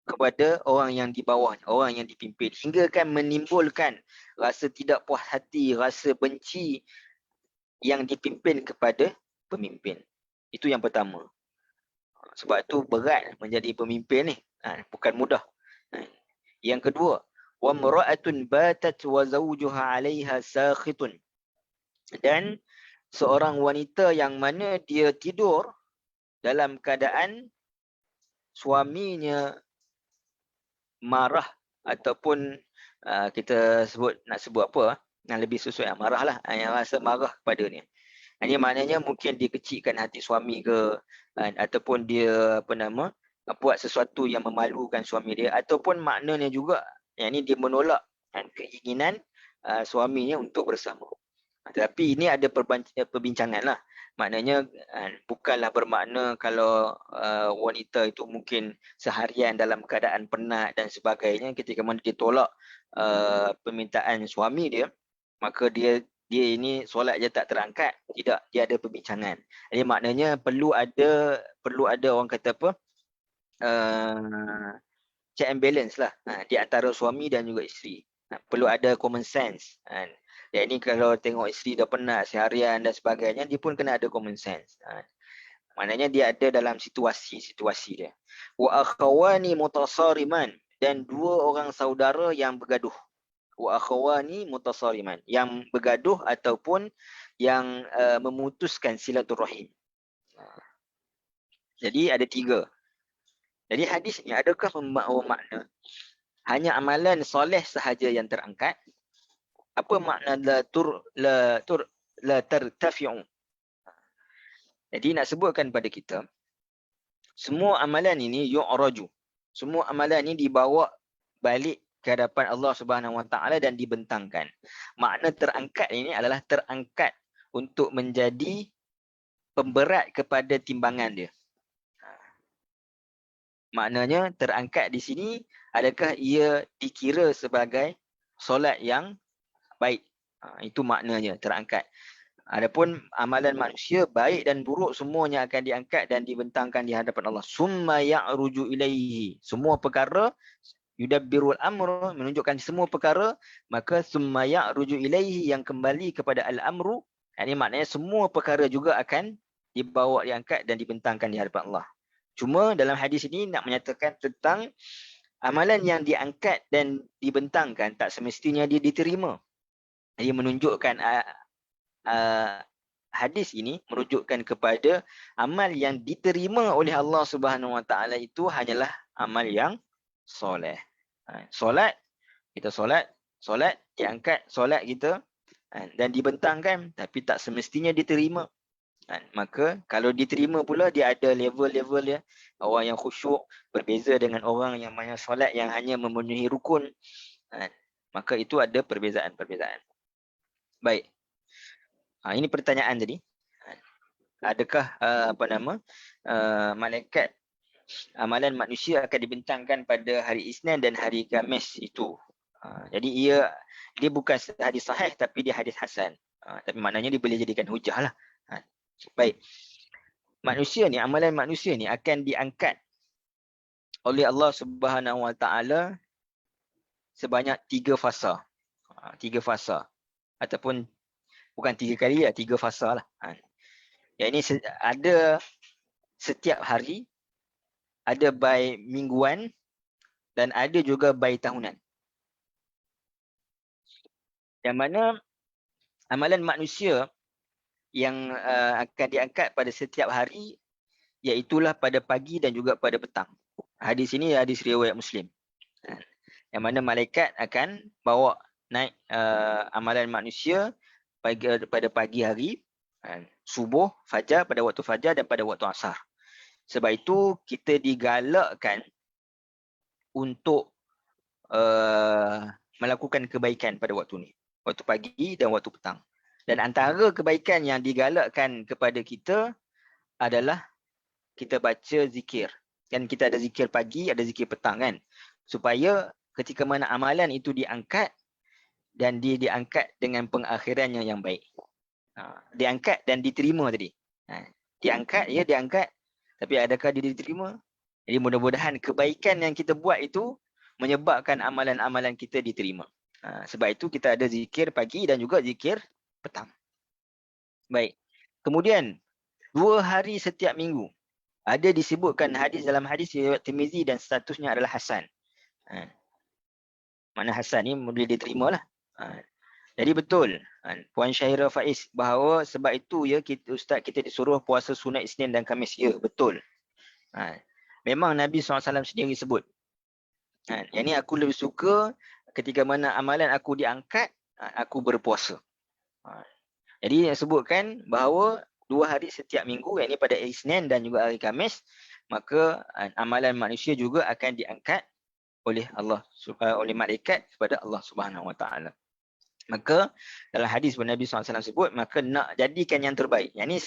kepada orang yang di bawah, orang yang dipimpin, hingga kan menimbulkan rasa tidak puas hati, rasa benci yang dipimpin kepada pemimpin. Itu yang pertama. Sebab itu berat menjadi pemimpin ni, bukan mudah. Yang kedua, wa mar'atun batat wa zawjuha 'alayha sakhitun. Dan seorang wanita yang mana dia tidur dalam keadaan suaminya marah ataupun kita nak sebut apa yang lebih sesuai, marah lah, yang rasa marah kepadanya. Ini maknanya mungkin dia kecilkan hati suami ke, ataupun dia buat sesuatu yang memalukan suami dia, ataupun maknanya juga yang ini dia menolak keinginan suaminya untuk bersama. Tapi ini ada perbincangan lah. Maknanya bukanlah bermakna kalau wanita itu mungkin seharian dalam keadaan penat dan sebagainya, ketika mana dia tolak permintaan suami dia, maka dia ini solat je tak terangkat. Tidak, dia ada perbincangan. Jadi maknanya perlu ada orang kata apa, check and balance lah di antara suami dan juga isteri. Perlu ada common sense. Yang ini kalau tengok isteri dah penat seharian dan sebagainya, dia pun kena ada common sense. Maknanya dia ada dalam situasi dia. Wa akhawani mutasariman, dan dua orang saudara yang bergaduh. Wa akhawani mutasariman, yang bergaduh ataupun yang memutuskan silaturahim. Jadi ada tiga. Jadi hadis ni adakah membawa makna hanya amalan soleh sahaja yang terangkat? Apa makna la tartafi'u? Jadi nak sebutkan pada kita, semua amalan ini yu'raju. Semua amalan ini dibawa balik ke hadapan Allah Subhanahu Wa Taala dan dibentangkan. Makna terangkat ini adalah terangkat untuk menjadi pemberat kepada timbangan dia. Maknanya terangkat di sini, adakah ia dikira sebagai solat yang baik? Itu maknanya terangkat. Adapun amalan manusia baik dan buruk semuanya akan diangkat dan dibentangkan di hadapan Allah. Summa ya'ruju ilaihi. Semua perkara yudabbirul amru, menunjukkan semua perkara, maka summa ya'ruju ilaihi, yang kembali kepada al-amru. Ini maknanya semua perkara juga akan dibawa, diangkat dan dibentangkan di hadapan Allah. Cuma dalam hadis ini nak menyatakan tentang amalan yang diangkat dan dibentangkan tak semestinya dia diterima. Jadi menunjukkan hadis ini merujukkan kepada amal yang diterima oleh Allah Subhanahu Wa Taala itu hanyalah amal yang soleh. Solat, kita solat diangkat solat kita dan dibentangkan, tapi tak semestinya diterima. Maka kalau diterima pula, dia ada level-level dia. Orang yang khusyuk berbeza dengan orang yang banyak solat yang hanya memenuhi rukun. Maka itu ada perbezaan-perbezaan. Baik. Ini pertanyaan tadi. Adakah malaikat amalan manusia akan dibentangkan pada hari Isnin dan hari Khamis itu? Jadi dia bukan hadis sahih, tapi dia hadis hasan. Tapi maknanya dia boleh jadikan hujah lah. Baik. Manusia ni, amalan manusia ni akan diangkat oleh Allah Subhanahu Wa Taala sebanyak 3 fasa. 3 fasa. Ataupun bukan 3 kali lah, 3 fasa lah. Yang ini ada setiap hari, ada by mingguan, dan ada juga by tahunan. Yang mana amalan manusia yang akan diangkat pada setiap hari, iaitulah pada pagi dan juga pada petang. Hadis ini hadis riwayat Muslim. Yang mana malaikat akan bawa naik amalan manusia pada pagi hari, subuh, fajar, pada waktu fajar dan pada waktu asar. Sebab itu kita digalakkan untuk melakukan kebaikan pada waktu ni, waktu pagi dan waktu petang. Dan antara kebaikan yang digalakkan kepada kita adalah kita baca zikir. Kan kita ada zikir pagi, ada zikir petang kan. Supaya ketika mana amalan itu diangkat, dan dia diangkat dengan pengakhirannya yang baik. Diangkat dan diterima tadi. Diangkat, ya diangkat. Tapi adakah dia diterima? Jadi mudah-mudahan kebaikan yang kita buat itu menyebabkan amalan-amalan kita diterima. Sebab itu kita ada zikir pagi dan juga zikir petang. Baik. Kemudian 2 hari setiap minggu. Ada disebutkan hadis dalam hadis riwayat Tirmizi dan statusnya adalah hasan. Mana hasan ni boleh diterima lah. Jadi betul Puan Syahira Faiz bahawa sebab itu ya ustaz kita disuruh puasa sunat Isnin dan Khamis. Ya betul. Memang Nabi SAW sendiri sebut. Yang ni aku lebih suka ketika mana amalan aku diangkat, aku berpuasa. Jadi yang sebutkan bahawa 2 hari setiap minggu, yang ini pada Isnin dan juga hari Khamis, maka amalan manusia juga akan diangkat oleh Allah, oleh malaikat kepada Allah Subhanahu Wa Taala. Maka dalam hadis pun Nabi SAW sebut, maka nak jadikan yang terbaik. Yang ni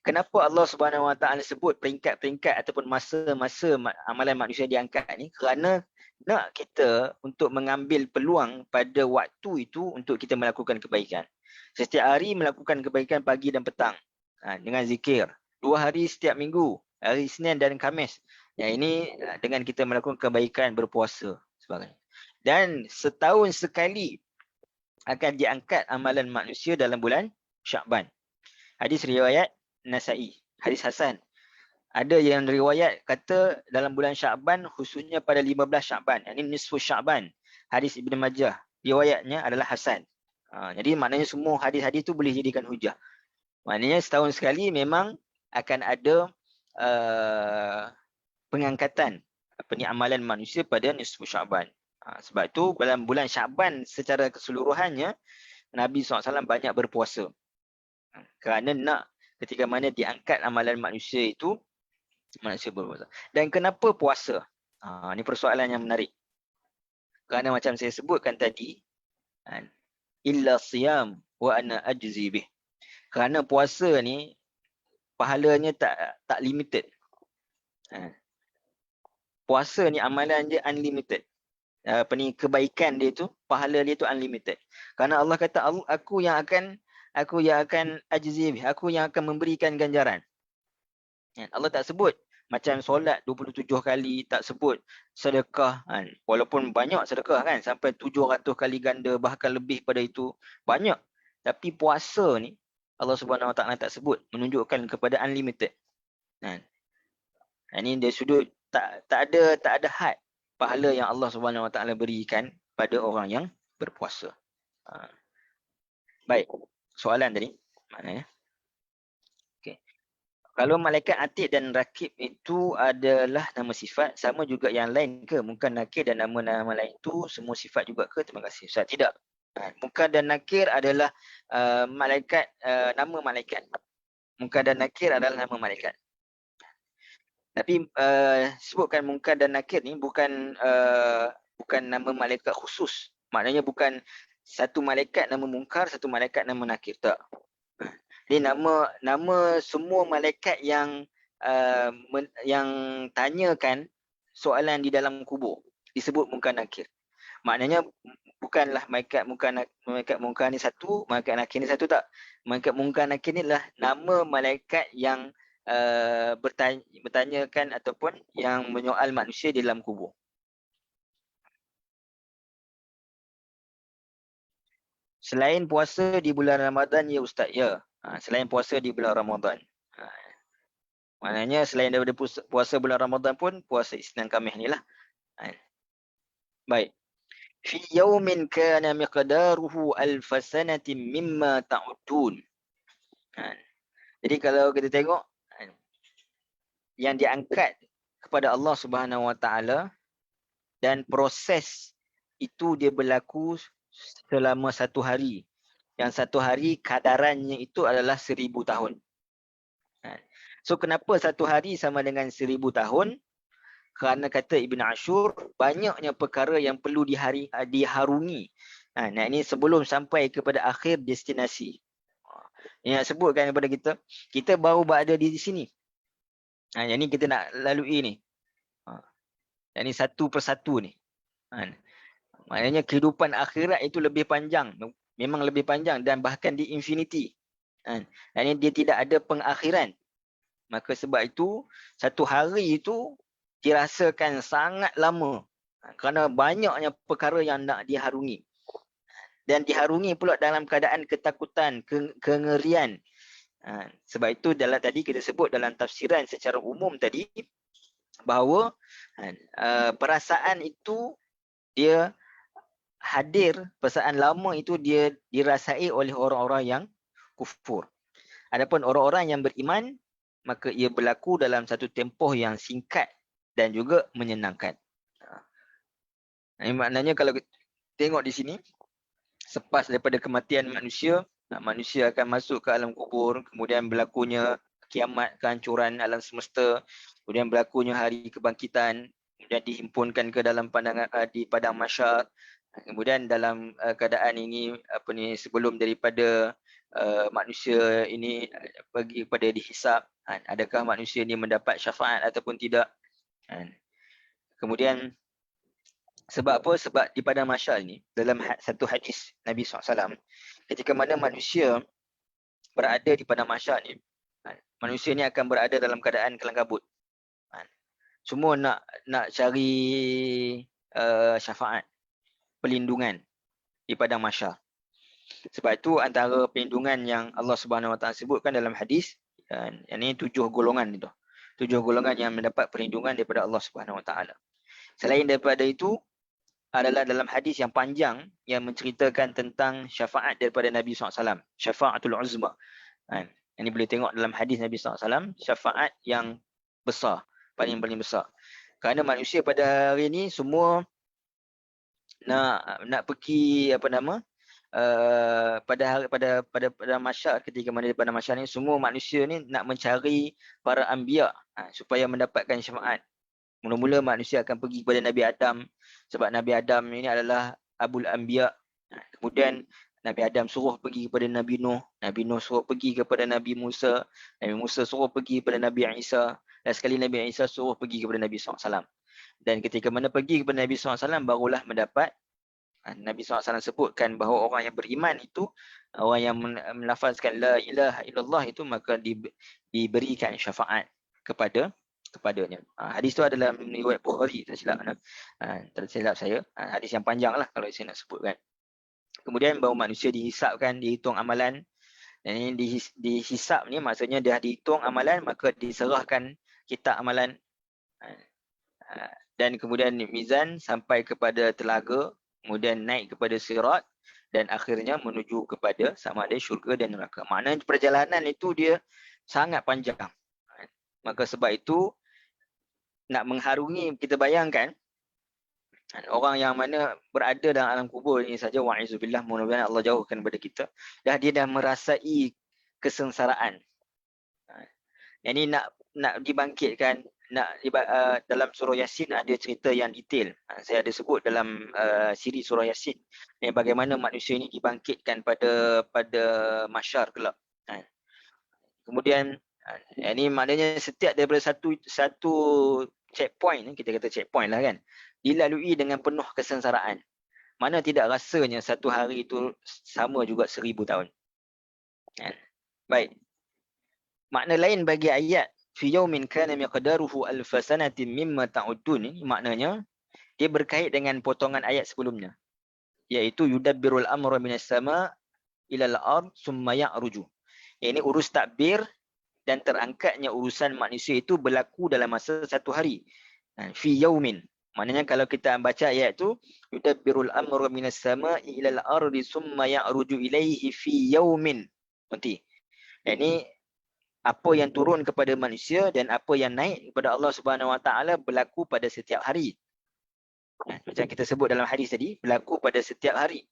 kenapa Allah Subhanahu Wa Taala sebut peringkat-peringkat ataupun masa-masa amalan manusia diangkat ni, kerana nak kita untuk mengambil peluang pada waktu itu untuk kita melakukan kebaikan. Setiap hari melakukan kebaikan pagi dan petang dengan zikir. 2 hari setiap minggu, hari Isnin dan Khamis. Yang ini dengan kita melakukan kebaikan berpuasa sebagainya. Dan setahun sekali akan diangkat amalan manusia dalam bulan Sya'ban. Hadis riwayat Nasa'i, hadis hasan. Ada yang riwayat kata dalam bulan Sya'ban, khususnya pada 15 Sya'ban, ini nisfu Sya'ban. Hadis Ibn Majah, riwayatnya adalah hasan. Jadi maknanya semua hadis-hadis itu boleh jadikan hujah. Maknanya setahun sekali memang akan ada pengangkatan amalan manusia pada nisfu Sya'ban. Sebab itu dalam bulan Sya'ban secara keseluruhannya Nabi SAW banyak berpuasa. Kerana nak ketika mana diangkat amalan manusia itu, manusia berpuasa. Dan kenapa puasa? Ini persoalan yang menarik. Kerana macam saya sebutkan tadi, illa siyam wa ana ajzi bih. Kerana puasa ni pahalanya tak limited. Puasa ni amalan dia unlimited. Kebaikan dia tu, pahala dia tu unlimited. Kerana Allah kata aku yang akan ajzi bih, aku yang akan memberikan ganjaran. Allah tak sebut macam solat 27 kali, tak sebut sedekah walaupun banyak sedekah kan, sampai 700 kali ganda, bahkan lebih pada itu, banyak. Tapi puasa ni Allah Subhanahu Wa Taala tak sebut, menunjukkan kepada unlimited. Ini dia sudut tak ada had pahala yang Allah Subhanahu Wa Taala berikan pada orang yang berpuasa. Baik, soalan tadi maknanya. Okey. Kalau malaikat atid dan rakib itu adalah nama sifat, sama juga yang lain ke? Munkar, nakir dan nama-nama lain itu semua sifat juga ke? Terima kasih Ustaz. Tidak. Munkar dan nakir adalah malaikat, nama malaikat. Munkar dan nakir adalah nama malaikat. Tapi sebutkan munkar dan nakir ni bukan nama malaikat khusus. Maknanya bukan satu malaikat nama munkar, satu malaikat nama nakir. Tak. Dia nama semua malaikat yang tanyakan soalan di dalam kubur disebut munkar nakir. Maknanya bukanlah malaikat munkar ni satu, malaikat nakir ni satu, tak. Malaikat munkar nakir ni adalah nama malaikat yang bertanyakan ataupun yang menyoal manusia di dalam kubur. Selain puasa di bulan Ramadan, ya Ustaz, ya. Selain puasa di bulan Ramadan. Maknanya selain daripada puasa bulan Ramadan pun puasa Isnin Khamis ni lah. Baik. Fi yaumin kana miqdaruhu alf sanatin mimma ta'udun. Jadi kalau kita tengok yang diangkat kepada Allah Subhanahu Wa Taala dan proses itu dia berlaku selama 1 hari. Yang 1 hari kadarannya itu adalah 1000 tahun. So kenapa 1 hari sama dengan 1000 tahun? Kerana kata Ibn Ashur, banyaknya perkara yang perlu diharungi. Nah, ini sebelum sampai kepada akhir destinasi. Yang sebutkan kepada kita, kita baru berada di sini. Yang ni kita nak lalui ni. Yang ni satu persatu ni. Maknanya kehidupan akhirat itu lebih panjang. Memang lebih panjang dan bahkan di infinity. Dan ini dia tidak ada pengakhiran. Maka sebab itu, satu hari itu dirasakan sangat lama. Kerana banyaknya perkara yang nak diharungi. Dan diharungi pula dalam keadaan ketakutan, kengerian. Sebab itu tadi kita sebut dalam tafsiran secara umum tadi, bahawa perasaan itu dia hadir, perasaan lama itu dia dirasai oleh orang-orang yang kufur. Adapun orang-orang yang beriman, maka ia berlaku dalam satu tempoh yang singkat dan juga menyenangkan. Ini maknanya kalau kita tengok di sini, selepas daripada kematian manusia, manusia akan masuk ke alam kubur, kemudian berlakunya kiamat, kehancuran alam semesta, kemudian berlakunya hari kebangkitan, kemudian dihimpunkan ke dalam pandangan di padang mahsyar. Kemudian dalam keadaan ini sebelum daripada manusia ini pergi kepada dihisap, adakah manusia ini mendapat syafaat ataupun tidak. Kemudian sebab apa? Sebab di padang mahsyar ini, dalam satu hadis Nabi SAW, ketika mana manusia berada di padang mahsyar ni, manusia ni akan berada dalam keadaan kelang kabut. Semua nak cari syafaat, perlindungan di padang mahsyar. Sebab itu antara perlindungan yang Allah Subhanahu Wa Taala sebutkan dalam hadis, yang ini 7 golongan itu. 7 golongan yang mendapat perlindungan daripada Allah Subhanahu Wa Taala. Selain daripada itu, adalah dalam hadis yang panjang yang menceritakan tentang syafaat daripada Nabi SAW. Syafaatul uzma. Ini boleh tengok dalam hadis Nabi SAW, syafaat yang besar, paling-paling besar. Kerana manusia pada hari ini semua nak pergi pada mahsyar, ketika mana pada mahsyar ni semua manusia ni nak mencari para anbiya supaya mendapatkan syafaat. Mula-mula manusia akan pergi kepada Nabi Adam, sebab Nabi Adam ini adalah Abul Anbiya. Kemudian Nabi Adam suruh pergi kepada Nabi Nuh, Nabi Nuh suruh pergi kepada Nabi Musa, Nabi Musa suruh pergi kepada Nabi Isa, dan sekali Nabi Isa suruh pergi kepada Nabi SAW. Dan ketika mana pergi kepada Nabi SAW, barulah mendapat, Nabi SAW sebutkan bahawa orang yang beriman itu, orang yang melafazkan la ilaha illallah itu, maka diberikan syafaat kepadanya. Hadis itu adalah riwayat Bukhari, tak silap saya. Hadis yang panjang lah kalau saya nak sebutkan. Kemudian baru manusia dihisapkan, dihitung amalan. Dan ini dihisap ni maksudnya dia dihitung amalan, maka diserahkan kitab amalan. Dan kemudian mizan sampai kepada telaga, kemudian naik kepada sirat, dan akhirnya menuju kepada sama ada syurga dan neraka. Maknanya perjalanan itu dia sangat panjang. Maka sebab itu nak mengharungi, kita bayangkan orang yang mana berada dalam alam kubur ini saja, wa'izubillah, mudah-mudahan Allah jauhkan daripada kita, dia dah merasai kesengsaraan. Ini nak dibangkitkan, dalam surah Yasin ada cerita yang detail. Saya ada sebut dalam siri surah Yasin, bagaimana manusia ini dibangkitkan pada mahsyar kelak. Kemudian ini maknanya setiap daripada satu checkpoint, kita kata checkpoint lah kan, dilalui dengan penuh kesengsaraan. Mana tidak rasanya satu hari itu sama juga 1000 tahun. Baik. Makna lain bagi ayat fi yaumin kana miqdaruhu alf sanatin mimma ta'udun, ini maknanya dia berkait dengan potongan ayat sebelumnya, iaitu yudabbirul amra minas sama ila al-ard summa ya'ruju. Ini urus takbir dan terangkatnya urusan manusia itu berlaku dalam masa satu hari. Fi yaumin. Maknanya kalau kita baca ayat itu, yudabbirul amru minas sama'i ilal ardi summa ya'ruju ilaihi fi yaumin. Nanti. Ini apa yang turun kepada manusia dan apa yang naik kepada Allah Subhanahu Wa Taala berlaku pada setiap hari. Macam kita sebut dalam hadis tadi, berlaku pada setiap hari.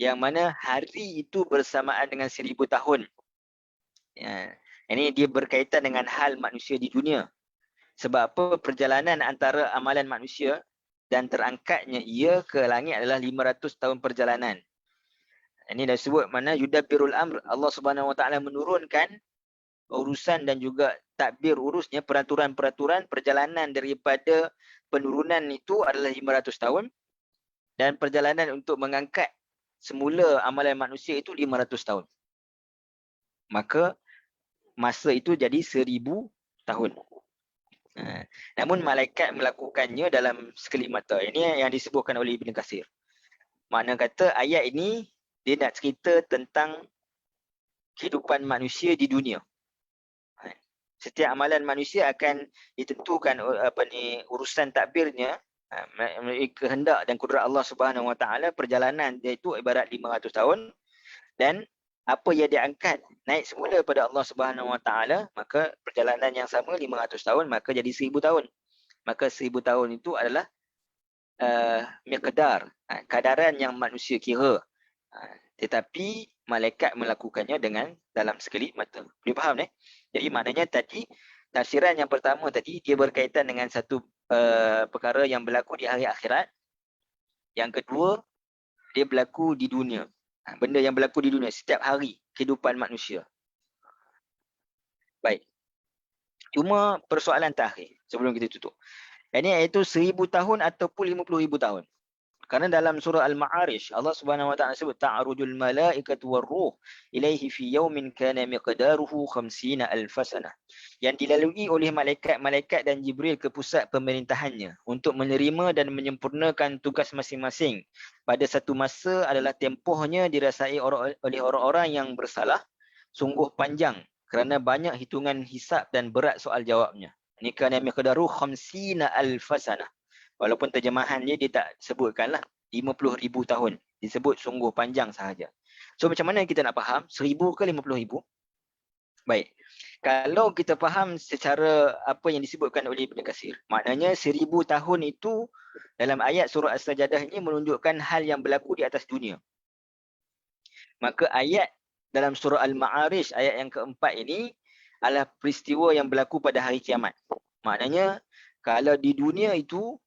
Yang mana hari itu bersamaan dengan 1000 tahun. Ini dia berkaitan dengan hal manusia di dunia. Sebab apa? Perjalanan antara amalan manusia dan terangkatnya ia ke langit adalah 500 tahun perjalanan. Ini dah sebut mana yudabbirul amr. Allah Subhanahu Wa Taala menurunkan urusan dan juga takbir urusnya, peraturan-peraturan perjalanan daripada penurunan itu adalah 500 tahun. Dan perjalanan untuk mengangkat semula amalan manusia itu 500 tahun. maka masa itu jadi 1000 tahun. Namun malaikat melakukannya dalam sekelip mata. Ini yang disebutkan oleh Ibn Katsir. Makna kata ayat ini dia nak cerita tentang kehidupan manusia di dunia. Setiap amalan manusia akan ditentukan urusan takbirnya melalui kehendak dan kudrat Allah Subhanahu Wa Taala. Perjalanan dia itu ibarat 500 tahun, dan apa yang diangkat naik semula pada Allah Subhanahu Wa Taala, maka perjalanan yang sama 500 tahun maka jadi 1000 tahun. Maka 1000 tahun itu adalah miqdar, kadaran yang manusia kira. Tetapi malaikat melakukannya dengan dalam sekelip mata. Boleh faham ni? Jadi maknanya tadi tafsiran yang pertama tadi dia berkaitan dengan satu perkara yang berlaku di hari akhirat. Yang kedua, dia berlaku di dunia. Benda yang berlaku di dunia setiap hari kehidupan manusia. Baik. Cuma persoalan terakhir sebelum kita tutup. Ini iaitu 1000 tahun ataupun 50,000 tahun. Karena dalam surah Al-Ma'arij Allah Subhanahu Wa Taala sebut ta'rujul malaikatu war-ruh ilaihi fi yaumin kana miqdaruhu 50,000 sanah. Yang dilalui oleh malaikat-malaikat dan Jibril ke pusat pemerintahannya untuk menerima dan menyempurnakan tugas masing-masing pada satu masa adalah tempohnya dirasai oleh orang-orang yang bersalah sungguh panjang kerana banyak hitungan hisab dan berat soal jawabnya. Ini kana miqdaruhu 50,000 sanah. Walaupun terjemahannya dia tak sebutkanlah 50,000 tahun. Disebut sungguh panjang sahaja. So macam mana kita nak faham? 1000 ke 50,000? Baik. Kalau kita faham secara apa yang disebutkan oleh Ibn Katsir, maknanya 1000 tahun itu dalam ayat surah As-Sajdah ini menunjukkan hal yang berlaku di atas dunia. Maka ayat dalam surah Al-Ma'arij ayat yang keempat ini adalah peristiwa yang berlaku pada hari kiamat. Maknanya kalau di dunia itu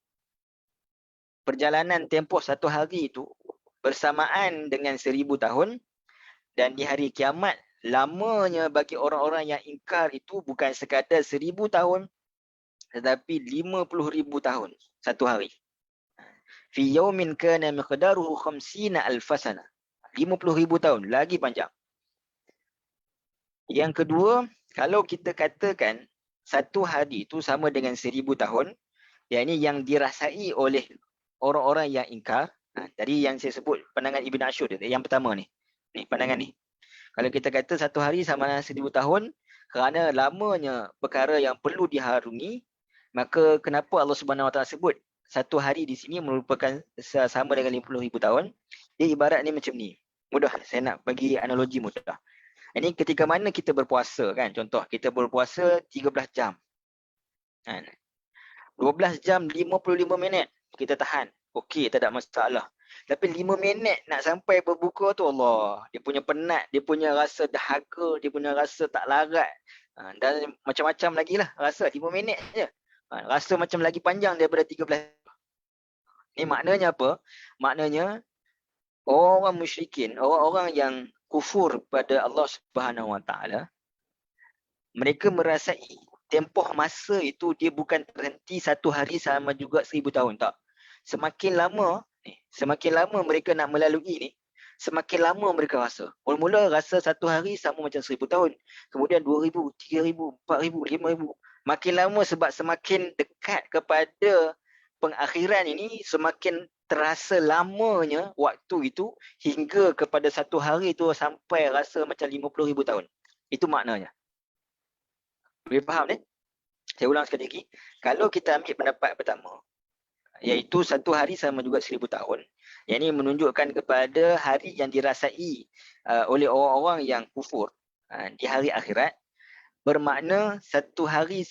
perjalanan tempoh satu hari itu bersamaan dengan 1000 tahun, dan di hari kiamat lamanya bagi orang-orang yang ingkar itu bukan sekadar 1000 tahun tetapi 50,000 tahun satu hari. Fi yaumin kana miqdaruhu 50,000 sanah. 50,000 tahun, lagi panjang. Yang kedua, kalau kita katakan satu hari itu sama dengan 1000 tahun, yang dirasai oleh orang-orang yang ingkar. Tadi yang saya sebut pandangan Ibn Ashur yang pertama ni. Ni pandangan ni. Kalau kita kata satu hari sama dengan 1000 tahun kerana lamanya perkara yang perlu diharungi, maka kenapa Allah Subhanahu Wa Taala sebut satu hari di sini merupakan sama dengan 50,000 tahun? Dia ibarat ni macam ni. Mudah, saya nak bagi analogi mudah. Ini ketika mana kita berpuasa kan, contoh kita berpuasa 13 jam. 12 jam 55 minit kita tahan. Okey, tak ada masalah. Tapi 5 minit nak sampai berbuka tu, Allah, dia punya penat, dia punya rasa dahaga, dia punya rasa tak larat. Dan macam-macam lagi lah rasa 5 minit je. Rasa macam lagi panjang daripada 13. Ni maknanya apa? Maknanya orang musyrikin, orang-orang yang kufur pada Allah Subhanahu Wa Taala, mereka merasai tempoh masa itu dia bukan terhenti satu hari sama juga 1000 tahun, tak. Semakin lama mereka nak melalui ni, semakin lama mereka rasa. Mula-mula rasa satu hari sama macam 1000 tahun. Kemudian 2000, 3000, 4000, 5000. Makin lama sebab semakin dekat kepada pengakhiran ini, semakin terasa lamanya waktu itu hingga kepada satu hari itu sampai rasa macam 50,000 tahun. Itu maknanya. Boleh faham ni? Saya ulang sekali lagi. Kalau kita ambil pendapat pertama, iaitu satu hari sama juga 1000 tahun. Yang ini menunjukkan kepada hari yang dirasai oleh orang-orang yang kufur di hari akhirat. Bermakna satu hari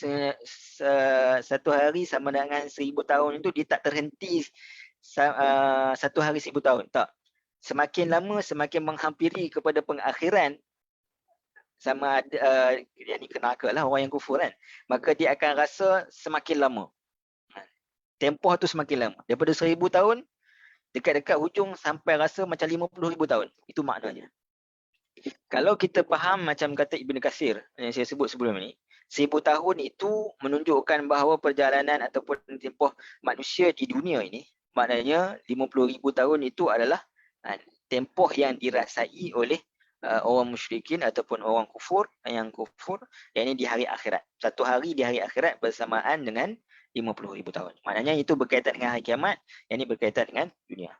sama dengan 1000 tahun itu dia tak terhenti satu hari 1000 tahun. Tak. Semakin lama semakin menghampiri kepada pengakhiran, sama ada yang kenaka lah orang yang kufur kan, maka dia akan rasa semakin lama. Tempoh tu semakin lama. Daripada 1000 tahun, dekat-dekat hujung sampai rasa macam 50,000 tahun. Itu maknanya. Kalau kita faham macam kata Ibn Katsir yang saya sebut sebelum ni, 1000 tahun itu menunjukkan bahawa perjalanan ataupun tempoh manusia di dunia ini, maknanya 50,000 tahun itu adalah tempoh yang dirasai oleh orang musyrikin ataupun orang kufur yang kufur, yang ini di hari akhirat. Satu hari di hari akhirat bersamaan dengan 50,000 tahun. Maknanya itu berkaitan dengan hari kiamat, yang ini berkaitan dengan dunia.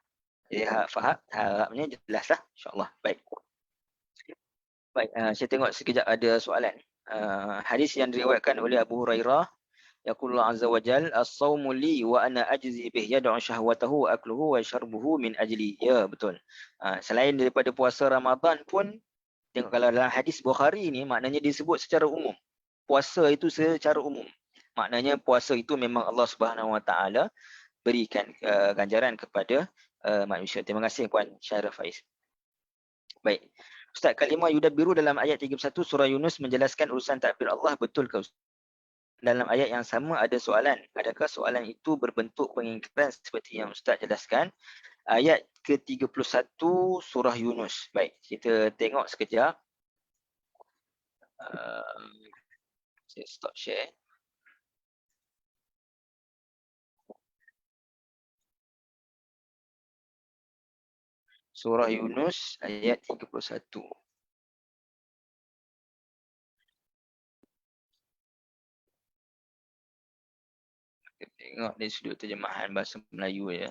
Jadi faham, harapnya jelaslah, insya-Allah. Baik. Baik, saya tengok sekejap ada soalan. Hadis yang diriwayatkan oleh Abu Hurairah, yaqulu azza wa jal, as-sawmu li wa ana ajzi bih, yad'u syahwatahu wa akluhu wa syarbuhu min ajli. Ya, betul. Selain daripada puasa Ramadan pun, tengok kalau dalam hadis Bukhari ni, maknanya disebut secara umum. Puasa itu secara umum. Maknanya puasa itu memang Allah Subhanahu Wa Taala berikan ganjaran kepada manusia. Terima kasih Puan Syarah Faiz. Baik. Ustaz, kalimah yudabbiru dalam ayat 31 surah Yunus menjelaskan urusan takbir Allah, betul ke Ustaz? Dalam ayat yang sama ada soalan. Adakah soalan itu berbentuk pengingkaran seperti yang Ustaz jelaskan? Ayat ke-31 surah Yunus. Baik, kita tengok sekejap. Saya stop share. Surah Yunus ayat 31. Kita tengok dari sudut terjemahan bahasa Melayu ya.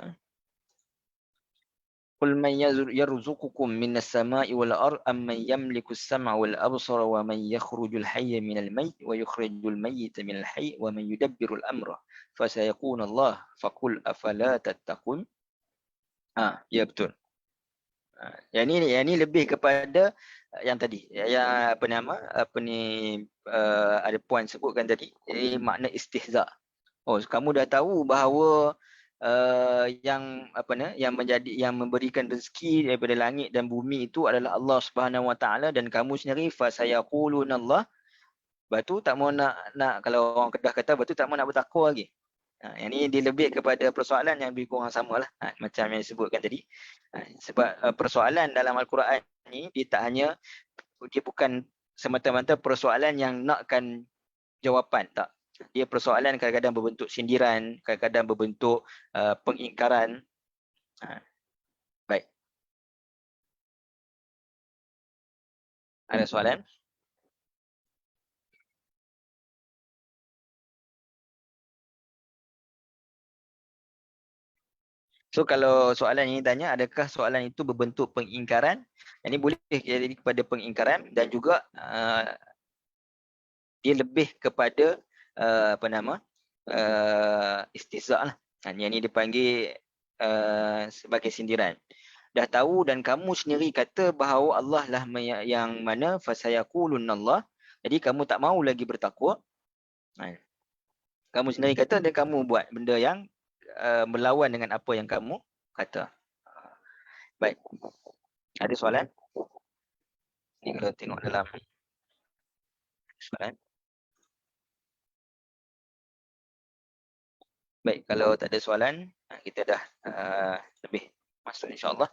Qul man yarzuqukum minas sama'i wal ard amman yamliku as-sam'a wal absara wa man yakhrujul hayya minal mayyit wa yukhrijul mayyita minal hayy wa man yudabbirul amra fasayaquna Allah faqul afala tattaqun. Ya betul. Yang ni lebih kepada yang tadi, yang ada puan sebutkan tadi, ini makna istihza. Oh, kamu dah tahu bahawa yang memberikan rezeki daripada langit dan bumi itu adalah Allah Subhanahu Wa Taala, dan kamu sendiri fasayaquluna Allah. Batu tak mau nak kalau orang Kedah kata batu tak mau nak bertakwa lagi. Yang ni dia lebih kepada persoalan yang lebih kurang samalah, macam yang disebutkan tadi. Sebab persoalan dalam Al-Quran ni dia bukan semata-mata persoalan yang nakkan jawapan, tak. Dia persoalan kadang-kadang berbentuk sindiran, kadang-kadang berbentuk pengingkaran. Baik. Ada soalan? So kalau soalan ini tanya, adakah soalan itu berbentuk pengingkaran? Ini boleh jadi kepada pengingkaran, dan juga dia lebih kepada istihza lah. Yang ini dipanggil sebagai sindiran. Dah tahu dan kamu sendiri kata bahawa Allah lah yang mana fasayaqulun Allah. Jadi kamu tak mau lagi bertakwa. Kamu sendiri kata dan kamu buat benda yang melawan dengan apa yang kamu kata. Baik. Ada soalan? Ni kalau tengok dalam soalan. Baik, kalau tak ada soalan, kita dah lebih masuk insya-Allah.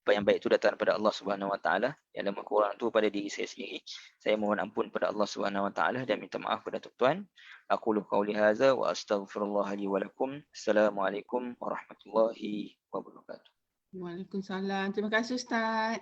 Apa yang baik itu datang daripada Allah Subhanahu Wa Taala. Yang lemah kurang itu pada diri saya sendiri. Saya mohon ampun pada Allah Subhanahu Wa Taala dan minta maaf kepada tuan-tuan. Aqulu qauli hadza wa astaghfirullah li wa lakum. Assalamualaikum warahmatullahi wabarakatuh. Waalaikumsalam. Terima kasih Ustaz.